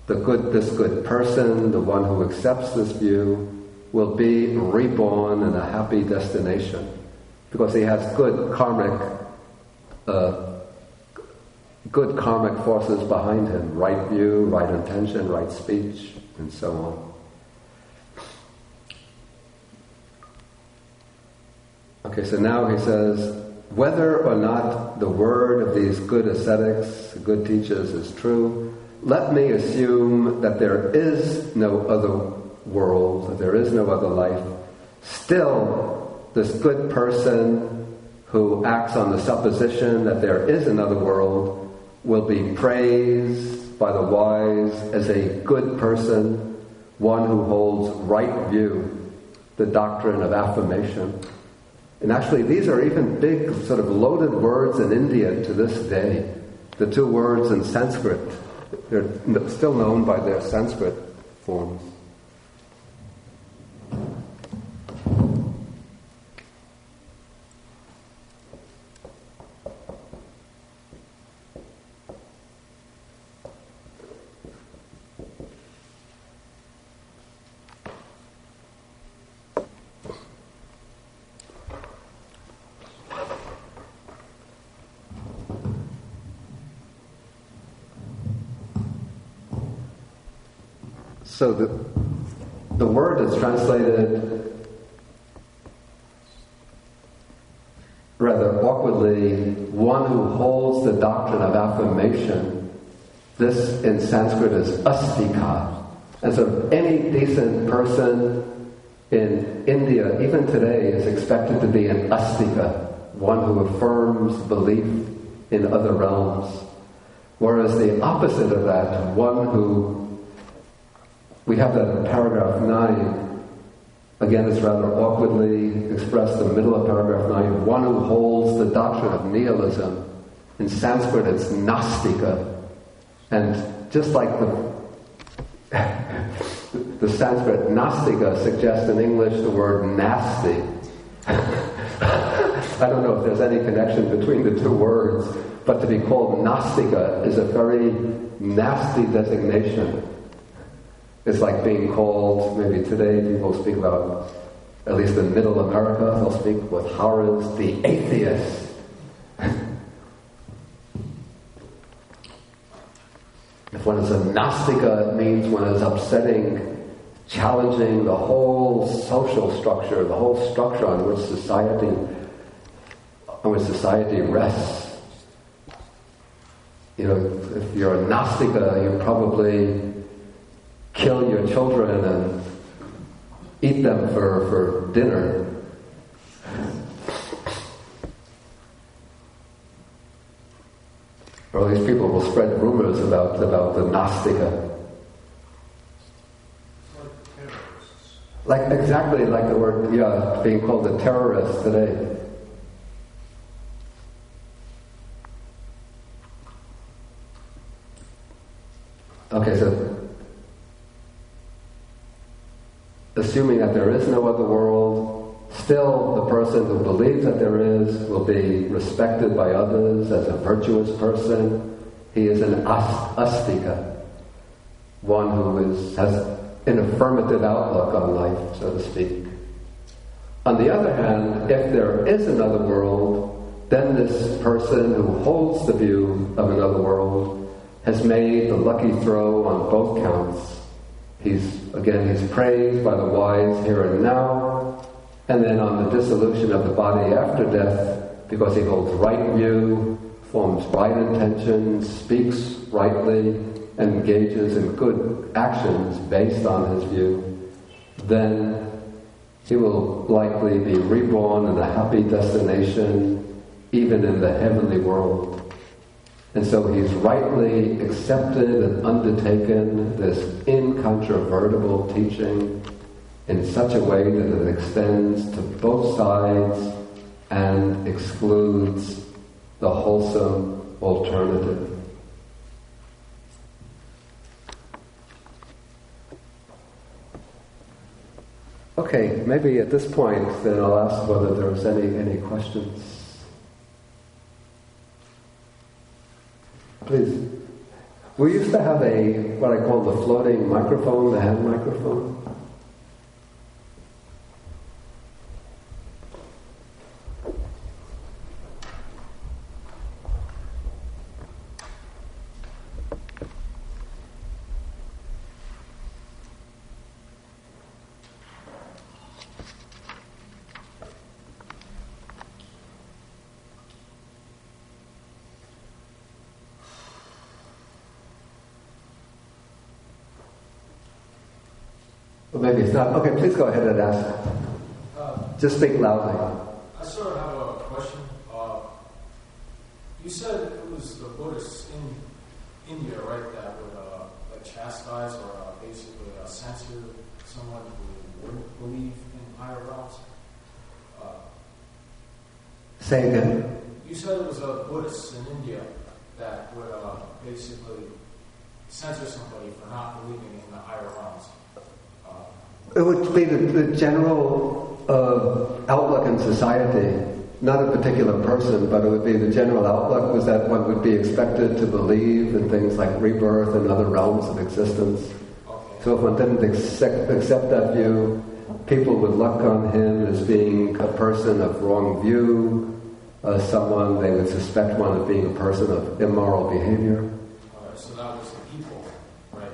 this good person, the one who accepts this view, will be reborn in a happy destination, because he has good karmic forces behind him, right view, right intention, right speech, and so on. Okay, so now he says, whether or not the word of these good ascetics, good teachers, is true, let me assume that there is no other world, that there is no other life. Still, this good person who acts on the supposition that there is another world will be praised by the wise as a good person, one who holds right view, the doctrine of affirmation. And actually, these are even big, sort of loaded words in India to this day. The two words in Sanskrit, they're still known by their Sanskrit forms. So the word is translated rather awkwardly, one who holds the doctrine of affirmation. This in Sanskrit is astika. And so any decent person in India, even today, is expected to be an astika, one who affirms belief in other realms. Whereas the opposite of that, one who, we have that in paragraph 9. Again, it's rather awkwardly expressed in the middle of paragraph 9. One who holds the doctrine of nihilism. In Sanskrit, it's nastika. And just like the Sanskrit nastika suggests in English the word nasty. I don't know if there's any connection between the two words, but to be called nastika is a very nasty designation. It's like being called, maybe today people speak about, at least in Middle America, they'll speak with horrors, the atheist. If one is a nastika, it means one is upsetting, challenging the whole social structure, the whole structure on which society rests. You know, if you're a nastika, you probably kill your children and eat them for dinner. Or these people will spread rumors about the nastika. exactly like the word, being called a terrorist today. Okay, so assuming that there is no other world, still the person who believes that there is will be respected by others as a virtuous person. He is an astika, one who has an affirmative outlook on life, so to speak. On the other hand, if there is another world, then this person who holds the view of another world has made the lucky throw on both counts. He's praised by the wise here and now, and then on the dissolution of the body after death, because he holds right view, forms right intentions, speaks rightly, and engages in good actions based on his view, then he will likely be reborn in a happy destination, even in the heavenly world. And so he's rightly accepted and undertaken this incontrovertible teaching in such a way that it extends to both sides and excludes the wholesome alternative. Okay, maybe at this point then I'll ask whether there's any questions. Please. We used to have what I call the floating microphone, the hand microphone. Well, maybe it's not. Okay, please go ahead and ask. Just speak loudly. I sort of have a question. You said it was the Buddhists in India, right, that would chastise or basically censor someone who wouldn't believe in higher realms? Say again. You said it was Buddhists in India that would basically censor somebody for not believing in the higher realms. It would be the general outlook in society, not a particular person, but it would be the general outlook was that one would be expected to believe in things like rebirth and other realms of existence. Okay. So if one didn't accept that view, people would look on him as being a person of wrong view, someone they would suspect one of being a person of immoral behavior. So that was the people, right?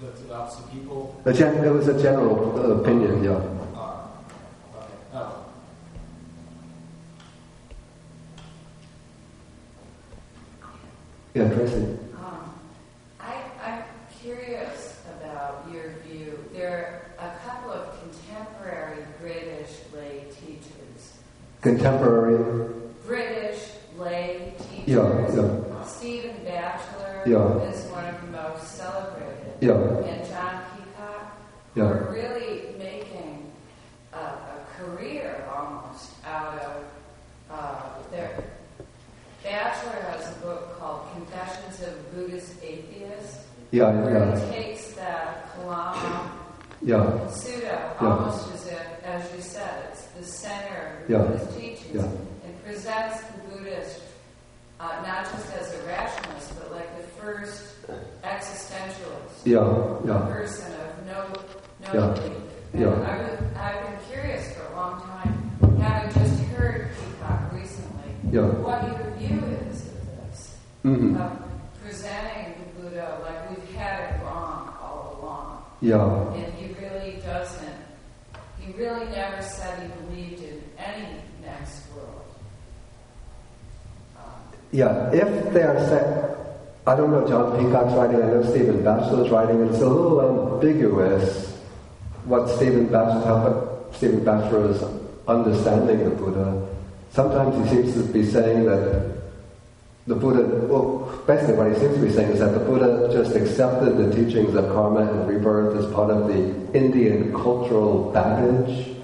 That was the people? It was a general opinion, yeah. Okay. Oh. Yeah, Tracy. I'm curious about your view. There are a couple of contemporary British lay teachers. Contemporary? British lay teachers. Yeah. Stephen Batchelor is one of the most celebrated. Yeah. And John Peacock are really making a career almost out of their... Batchelor has a book called Confessions of a Buddhist Atheist, where he takes that Kalama Sutta almost as if, as you said, it's the center of the Buddhist teachings, and presents the Buddhist not just as a rationalist, but like the first existentialist, a person of no belief. And I've been curious for a long time, having just heard Peacock recently, what your view is of this, of presenting the Buddha like we've had it wrong all along. And he really never said he believed in any next world. If they are saying, I don't know John Peacock's writing, I know Stephen Batchelor's writing, and it's a little ambiguous what Stephen Batchelor's understanding of Buddha. Sometimes he seems to be saying that the Buddha, well, basically what he seems to be saying is that the Buddha just accepted the teachings of karma and rebirth as part of the Indian cultural baggage,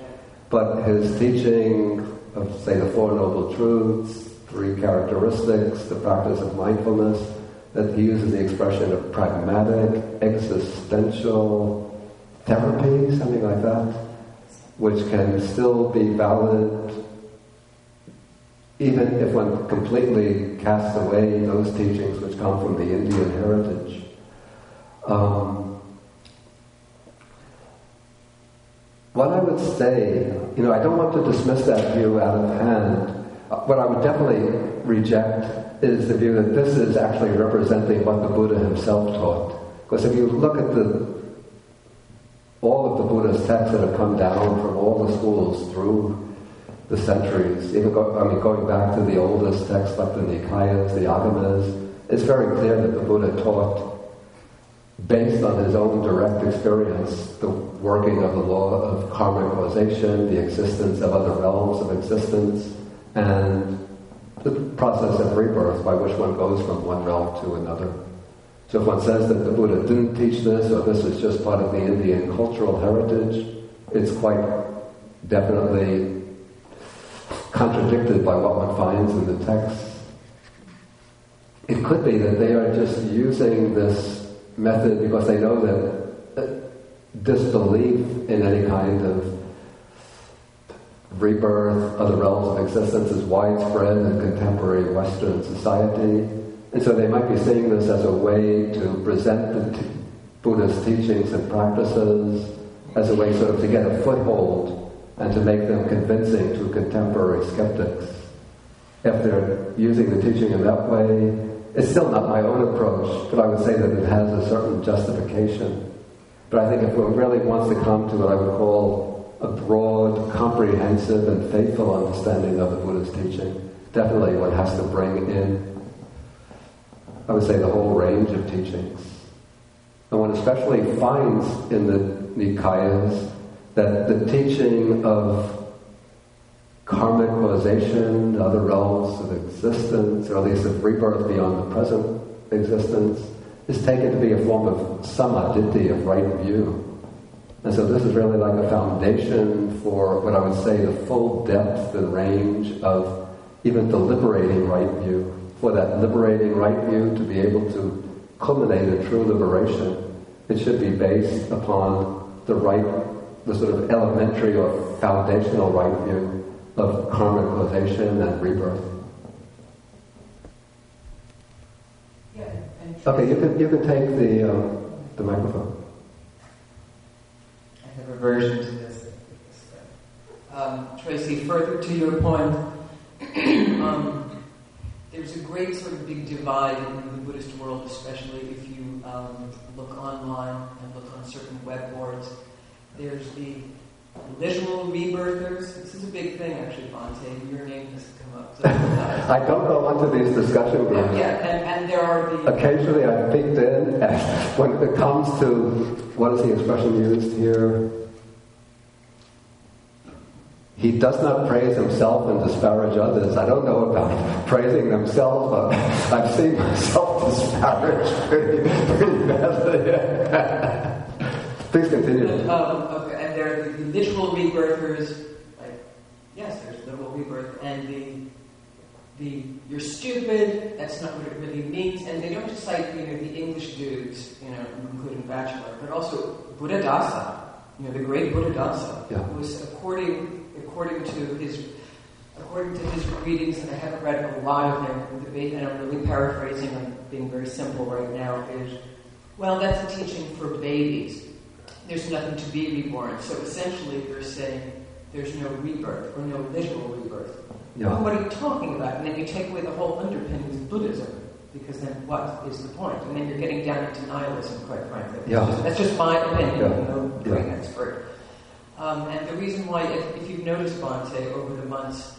but his teaching of, say, the Four Noble Truths, 3 characteristics, the practice of mindfulness, that he uses the expression of pragmatic, existential therapy, something like that, which can still be valid even if one completely casts away those teachings which come from the Indian heritage. What I would say, I don't want to dismiss that view out of hand. What I would definitely reject is the view that this is actually representing what the Buddha himself taught. Because if you look at all of the Buddha's texts that have come down from all the schools through the centuries, even going back to the oldest texts like the Nikayas, the Agamas, it's very clear that the Buddha taught, based on his own direct experience, the working of the law of karmic causation, the existence of other realms of existence, and the process of rebirth by which one goes from one realm to another. So if one says that the Buddha didn't teach this, or this is just part of the Indian cultural heritage, it's quite definitely contradicted by what one finds in the text. It could be that they are just using this method because they know that disbelief in any kind of rebirth, other realms of existence is widespread in contemporary Western society. And so they might be seeing this as a way to present the Buddha's teachings and practices as a way sort of to get a foothold and to make them convincing to contemporary skeptics. If they're using the teaching in that way, it's still not my own approach, but I would say that it has a certain justification. But I think if one really wants to come to what I would call a broad, comprehensive, and faithful understanding of the Buddha's teaching, definitely one has to bring in, I would say, the whole range of teachings. And one especially finds in the Nikayas that the teaching of karmic causation, other realms of existence, or at least of rebirth beyond the present existence, is taken to be a form of samadhi, of right view. And so this is really like a foundation for what I would say the full depth and range of even the liberating right view. For that liberating right view to be able to culminate in true liberation, it should be based upon the sort of elementary or foundational right view of karmic causation and rebirth. Yeah, okay, you can take the microphone. I have a version to this. Tracy, further to your point, there's a great sort of big divide in the Buddhist world, especially if you look online and look on certain web boards. There's the literal rebirthers. This is a big thing, actually, Bhante. Your name has come up. So, I don't go onto these discussion groups. And there are the... Occasionally I've peeked in, and when it comes to, what is the expression used here? He does not praise himself and disparage others. I don't know about praising themselves, but I've seen myself disparaged pretty badly. Please continue. Okay, and there are the literal rebirthers. Like, yes, there's literal rebirth, and the you're stupid. That's not what it really means. And they don't just cite the English dudes, including Bachelor, but also Buddhadasa. The great Buddhadasa, who was according to his readings, and I haven't read a lot of them, and I'm really paraphrasing, I'm being very simple right now, is, well, that's a teaching for babies. There's nothing to be reborn. So essentially they're saying there's no rebirth, or no literal rebirth. Yeah. Well, what are you talking about? And then you take away the whole underpinnings of Buddhism, because then what is the point? And then you're getting down into nihilism, quite frankly. That's just my opinion, I'm no great expert. And the reason why, if you've noticed, Bhante, over the months,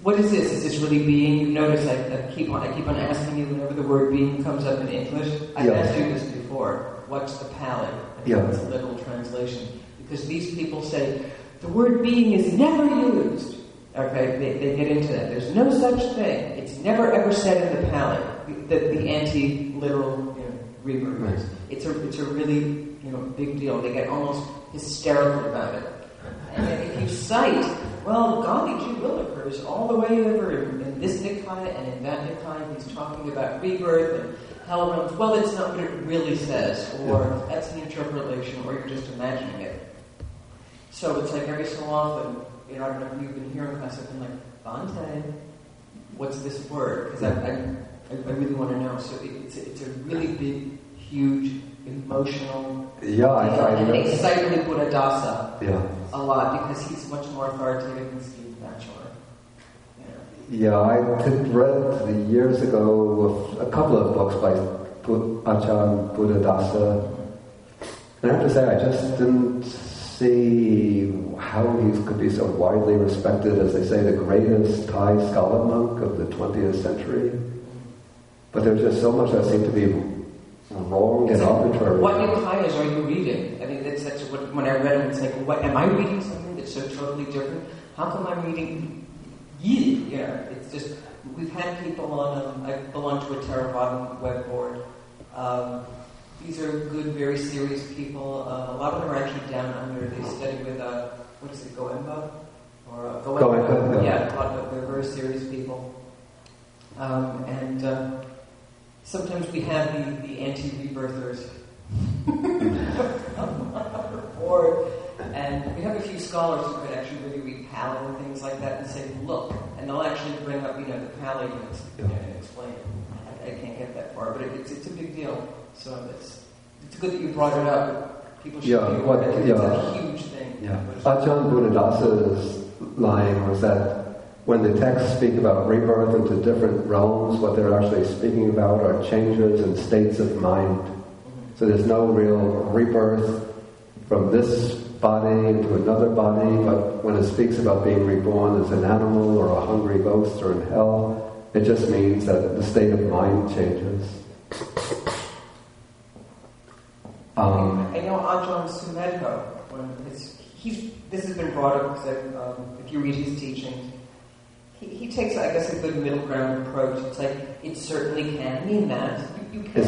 what is this? Is this really being? You notice I keep on asking you whenever the word being comes up in English. I've asked you this before. What's the Pali? What's the literal translation? Because these people say the word being is never used. Okay, they get into that. There's no such thing. It's never ever said in the Pali, the anti-literal rebirth. It's a really big deal. They get almost hysterical about it. And then if you cite, well, Gandhiji will occurs all the way over in this Nikaya and in that Nikaya, he's talking about rebirth and hell realms. Well, it's not what it really says, or that's an interpolation, or you're just imagining it. So it's like every so often, I don't know if you've been hearing class, I've been like, Bhante, what's this word? Because I really want to know. So it's a really big, huge, emotional, and they cite really Buddhadasa a lot because he's much more authoritative than Steve Batchelor. Yeah, I had read years ago a couple of books by Ajahn Buddhadasa, and I have to say I just didn't see how he could be so widely respected as they say the greatest Thai scholar monk of the 20th century. But there's just so much that seemed to be wrong and arbitrary. What Nikayas are you reading? I mean, that's what, when I read them, it's like, what, am I reading something that's so totally different? How come I'm reading Yi? It's just, we've had people on, I belong to a Theravada web board. These are good, very serious people. A lot of them are actually down under. They study with, what is it, Goenba? Or Goenka, yeah, a lot of they're very serious people. And sometimes we have the anti-rebirthers on our board, and we have a few scholars who could actually really read Pali and things like that and say, look, and they'll actually bring up, the Pali and explain it. I can't get that far, but it's a big deal. So it's good that you brought it up. People should be aware that it's a huge thing. Yeah. Ajahn Buddhadasa's line was that when the texts speak about rebirth into different realms, what they're actually speaking about are changes in states of mind. Mm-hmm. So there's no real rebirth from this body into another body, but when it speaks about being reborn as an animal or a hungry ghost or in hell, it just means that the state of mind changes. I know Ajahn Sumedho, this has been brought up because if you read his teachings, he takes, I guess, a good middle ground approach. It's like, it certainly can mean that. It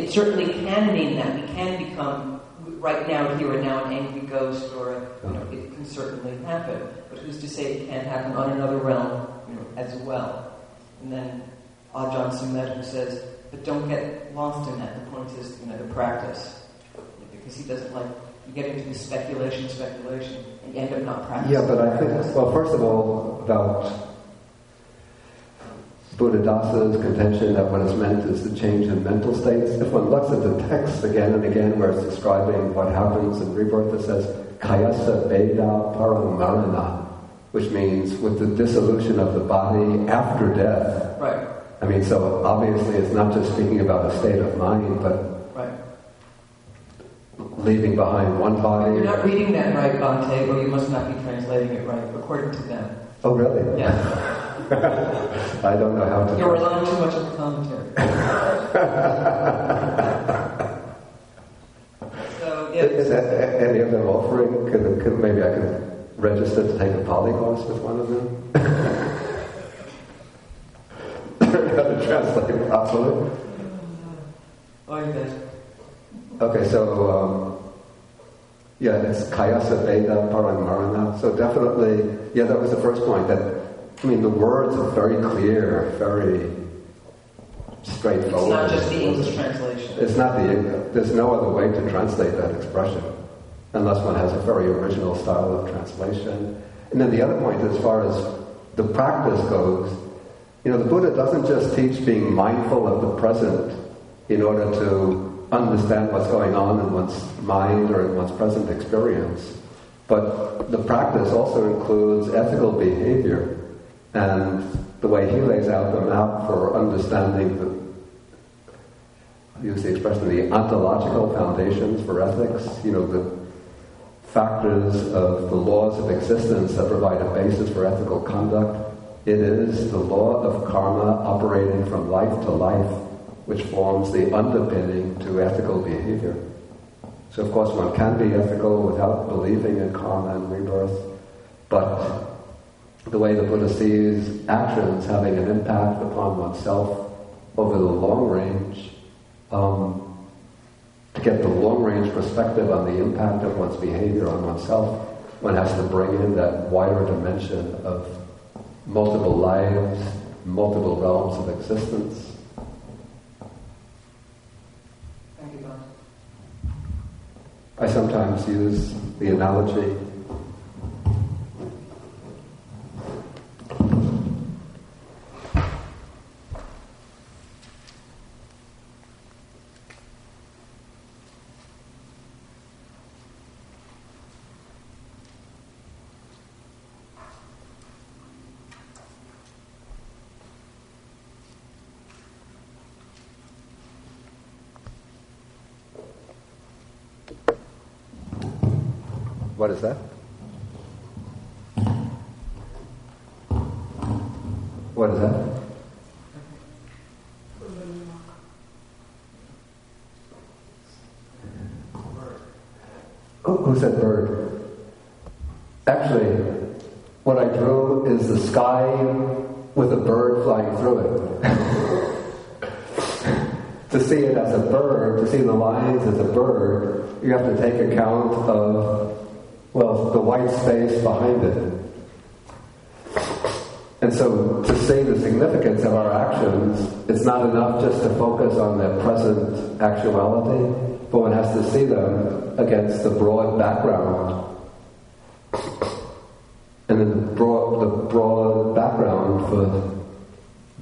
certainly can mean that. We can become, right now, here and now, an angry ghost, or it can certainly happen. But who's to say it can't happen on another realm, as well? And then Ajahn Sumedho says, but don't get lost in that. The point is, the practice. Because he doesn't like, you get into this speculation, and you end up not practicing. Yeah, but I think, well, first of all, about Buddhadasa's contention that what is meant is the change in mental states. If one looks at the text again and again where it's describing what happens in rebirth, it says, Kayasa Veda Parang Marana, which means with the dissolution of the body after death. Right. I mean, so obviously it's not just speaking about a state of mind, but leaving behind one body. You're not reading that right, Bhante, or you must not be translating it right, according to them. Oh, really? Yeah. I don't know how to... You're relying too much on the commentary. So, yeah. Is any of them offering? Maybe I could register to take a Pali course with one of them? How to translate properly? Oh, you bet. Okay, so, it's Kayasa Veda Parang Marana. So definitely, that was the first point. That, the words are very clear, very straightforward. It's not just the English translation. It's not there's no other way to translate that expression, unless one has a very original style of translation. And then the other point, as far as the practice goes, the Buddha doesn't just teach being mindful of the present in order to understand what's going on in one's mind or in one's present experience. But the practice also includes ethical behavior, and the way he lays out the map for understanding use the expression, the ontological foundations for ethics, the factors of the laws of existence that provide a basis for ethical conduct. It is the law of karma operating from life to life, which forms the underpinning to ethical behavior. So of course one can be ethical without believing in karma and rebirth, but the way the Buddha sees actions having an impact upon oneself over the long range, to get the long-range perspective on the impact of one's behavior on oneself, one has to bring in that wider dimension of multiple lives, multiple realms of existence. Thank you, Bhante. I sometimes use the analogy What is that? What is that? Who said bird? Actually, what I drew is the sky with a bird flying through it. To see it as a bird, to see the lines as a bird, you have to take account of, well, the white space behind it. And so to see the significance of our actions, it's not enough just to focus on their present actuality, but one has to see them against the broad background. And then the broad background for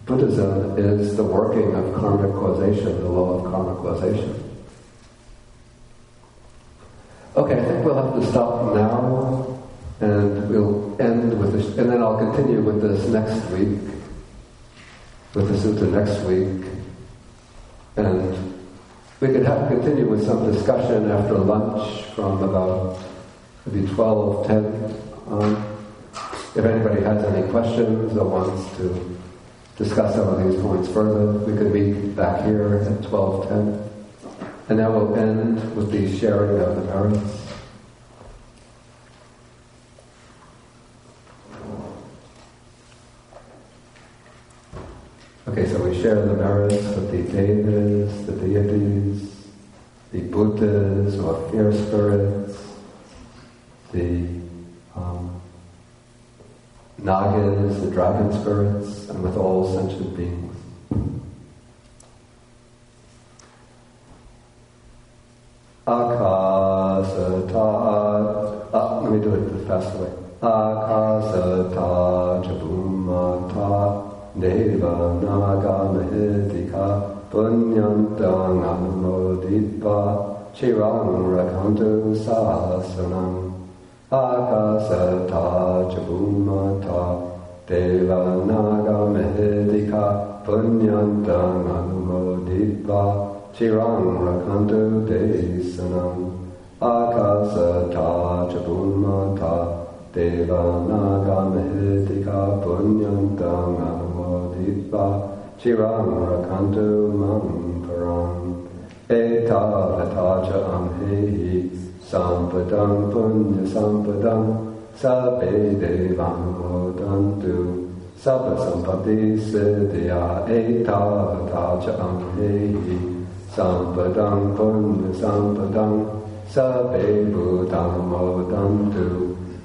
Buddhism is the working of karmic causation, the law of karmic causation. Okay, I think we'll have to stop now, and we'll end with this, and then I'll continue with this next week, with the sutta next week, and we could continue with some discussion after lunch from about maybe 12:10 on. If anybody has any questions or wants to discuss some of these points further, we could meet back here at 12:10. And then we'll end with the sharing of the merits. Okay, so we share the merits with the devas, the deities, the Buddhas or fear spirits, the Nagas, the dragon spirits, and with all sentient beings. Let me do it the fast way. Akasata jabumata deva naga mahedika punyantang anumoditva chirang rakantu sasanam. Akasata jabumata deva naga mahedika punyantang anumoditva chirang rakantu desanam. Akasata jabumata deva naga mahedika punyantang anumoditva chirang rakantu mam param. Etavata cha amhehi sampadam punya sampadam sabbe devam modantu sabba sampati siddhya. Etavata cha amhehi sampadam punya sampadam sabbe bhutang modantu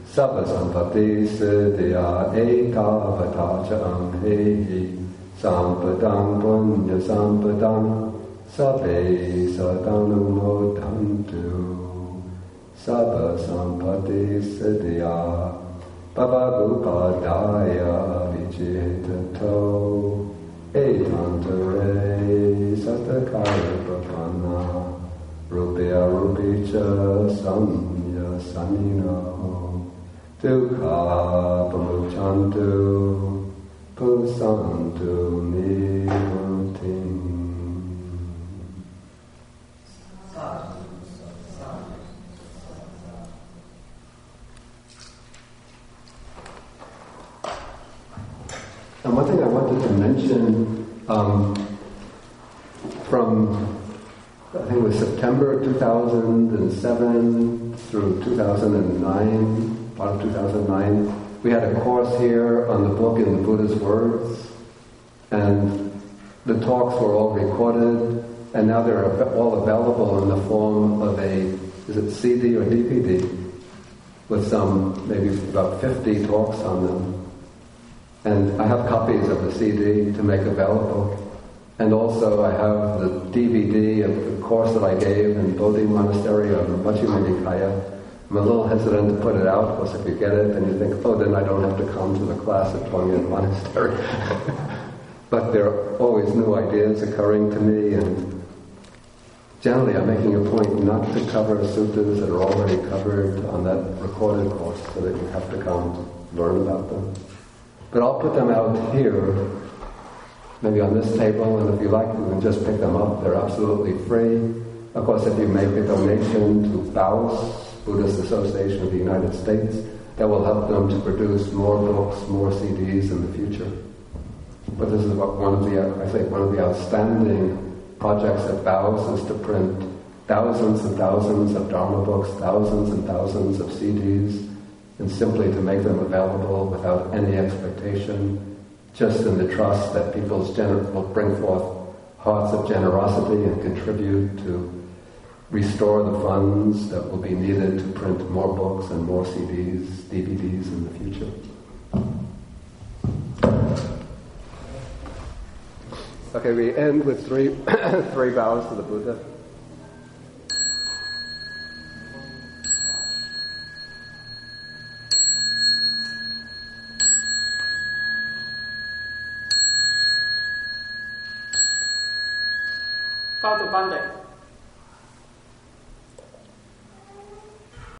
sabba sampati siddhya. Etavata cha amhehi sampadam punya sampadam sabbe sadanu modantu sabba sampati siddhya. Bhavagupadaya vijetato etantare satakaya prapanna rupya rupicha samya samino dukkha pamuchantu pusantu nirutim. And one thing I wanted to mention from, I think it was September 2007 through 2009, part of 2009, we had a course here on the book in the Buddha's words, and the talks were all recorded, and now they're all available in the form of is it CD or DVD, with some, maybe about 50 talks on them. And I have copies of the CD to make available. And also I have the DVD of the course that I gave in Bodhi Monastery on Majjhima Nikaya. I'm a little hesitant to put it out, because if you get it, then you think, oh, then I don't have to come to the class at Tongyen Monastery. But there are always new ideas occurring to me, and generally I'm making a point not to cover suttas that are already covered on that recorded course, so that you have to come learn about them. But I'll put them out here, maybe on this table, and if you like, you can just pick them up. They're absolutely free. Of course, if you make a donation to BAUS, Buddhist Association of the United States, that will help them to produce more books, more CDs in the future. But this is one of the outstanding projects at BAUS is to print thousands and thousands of Dharma books, thousands and thousands of CDs, and simply to make them available without any expectation, just in the trust that people will bring forth hearts of generosity and contribute to restore the funds that will be needed to print more books and more CDs, DVDs in the future. Okay, we end with three bows to the Buddha. Bow to Pandey.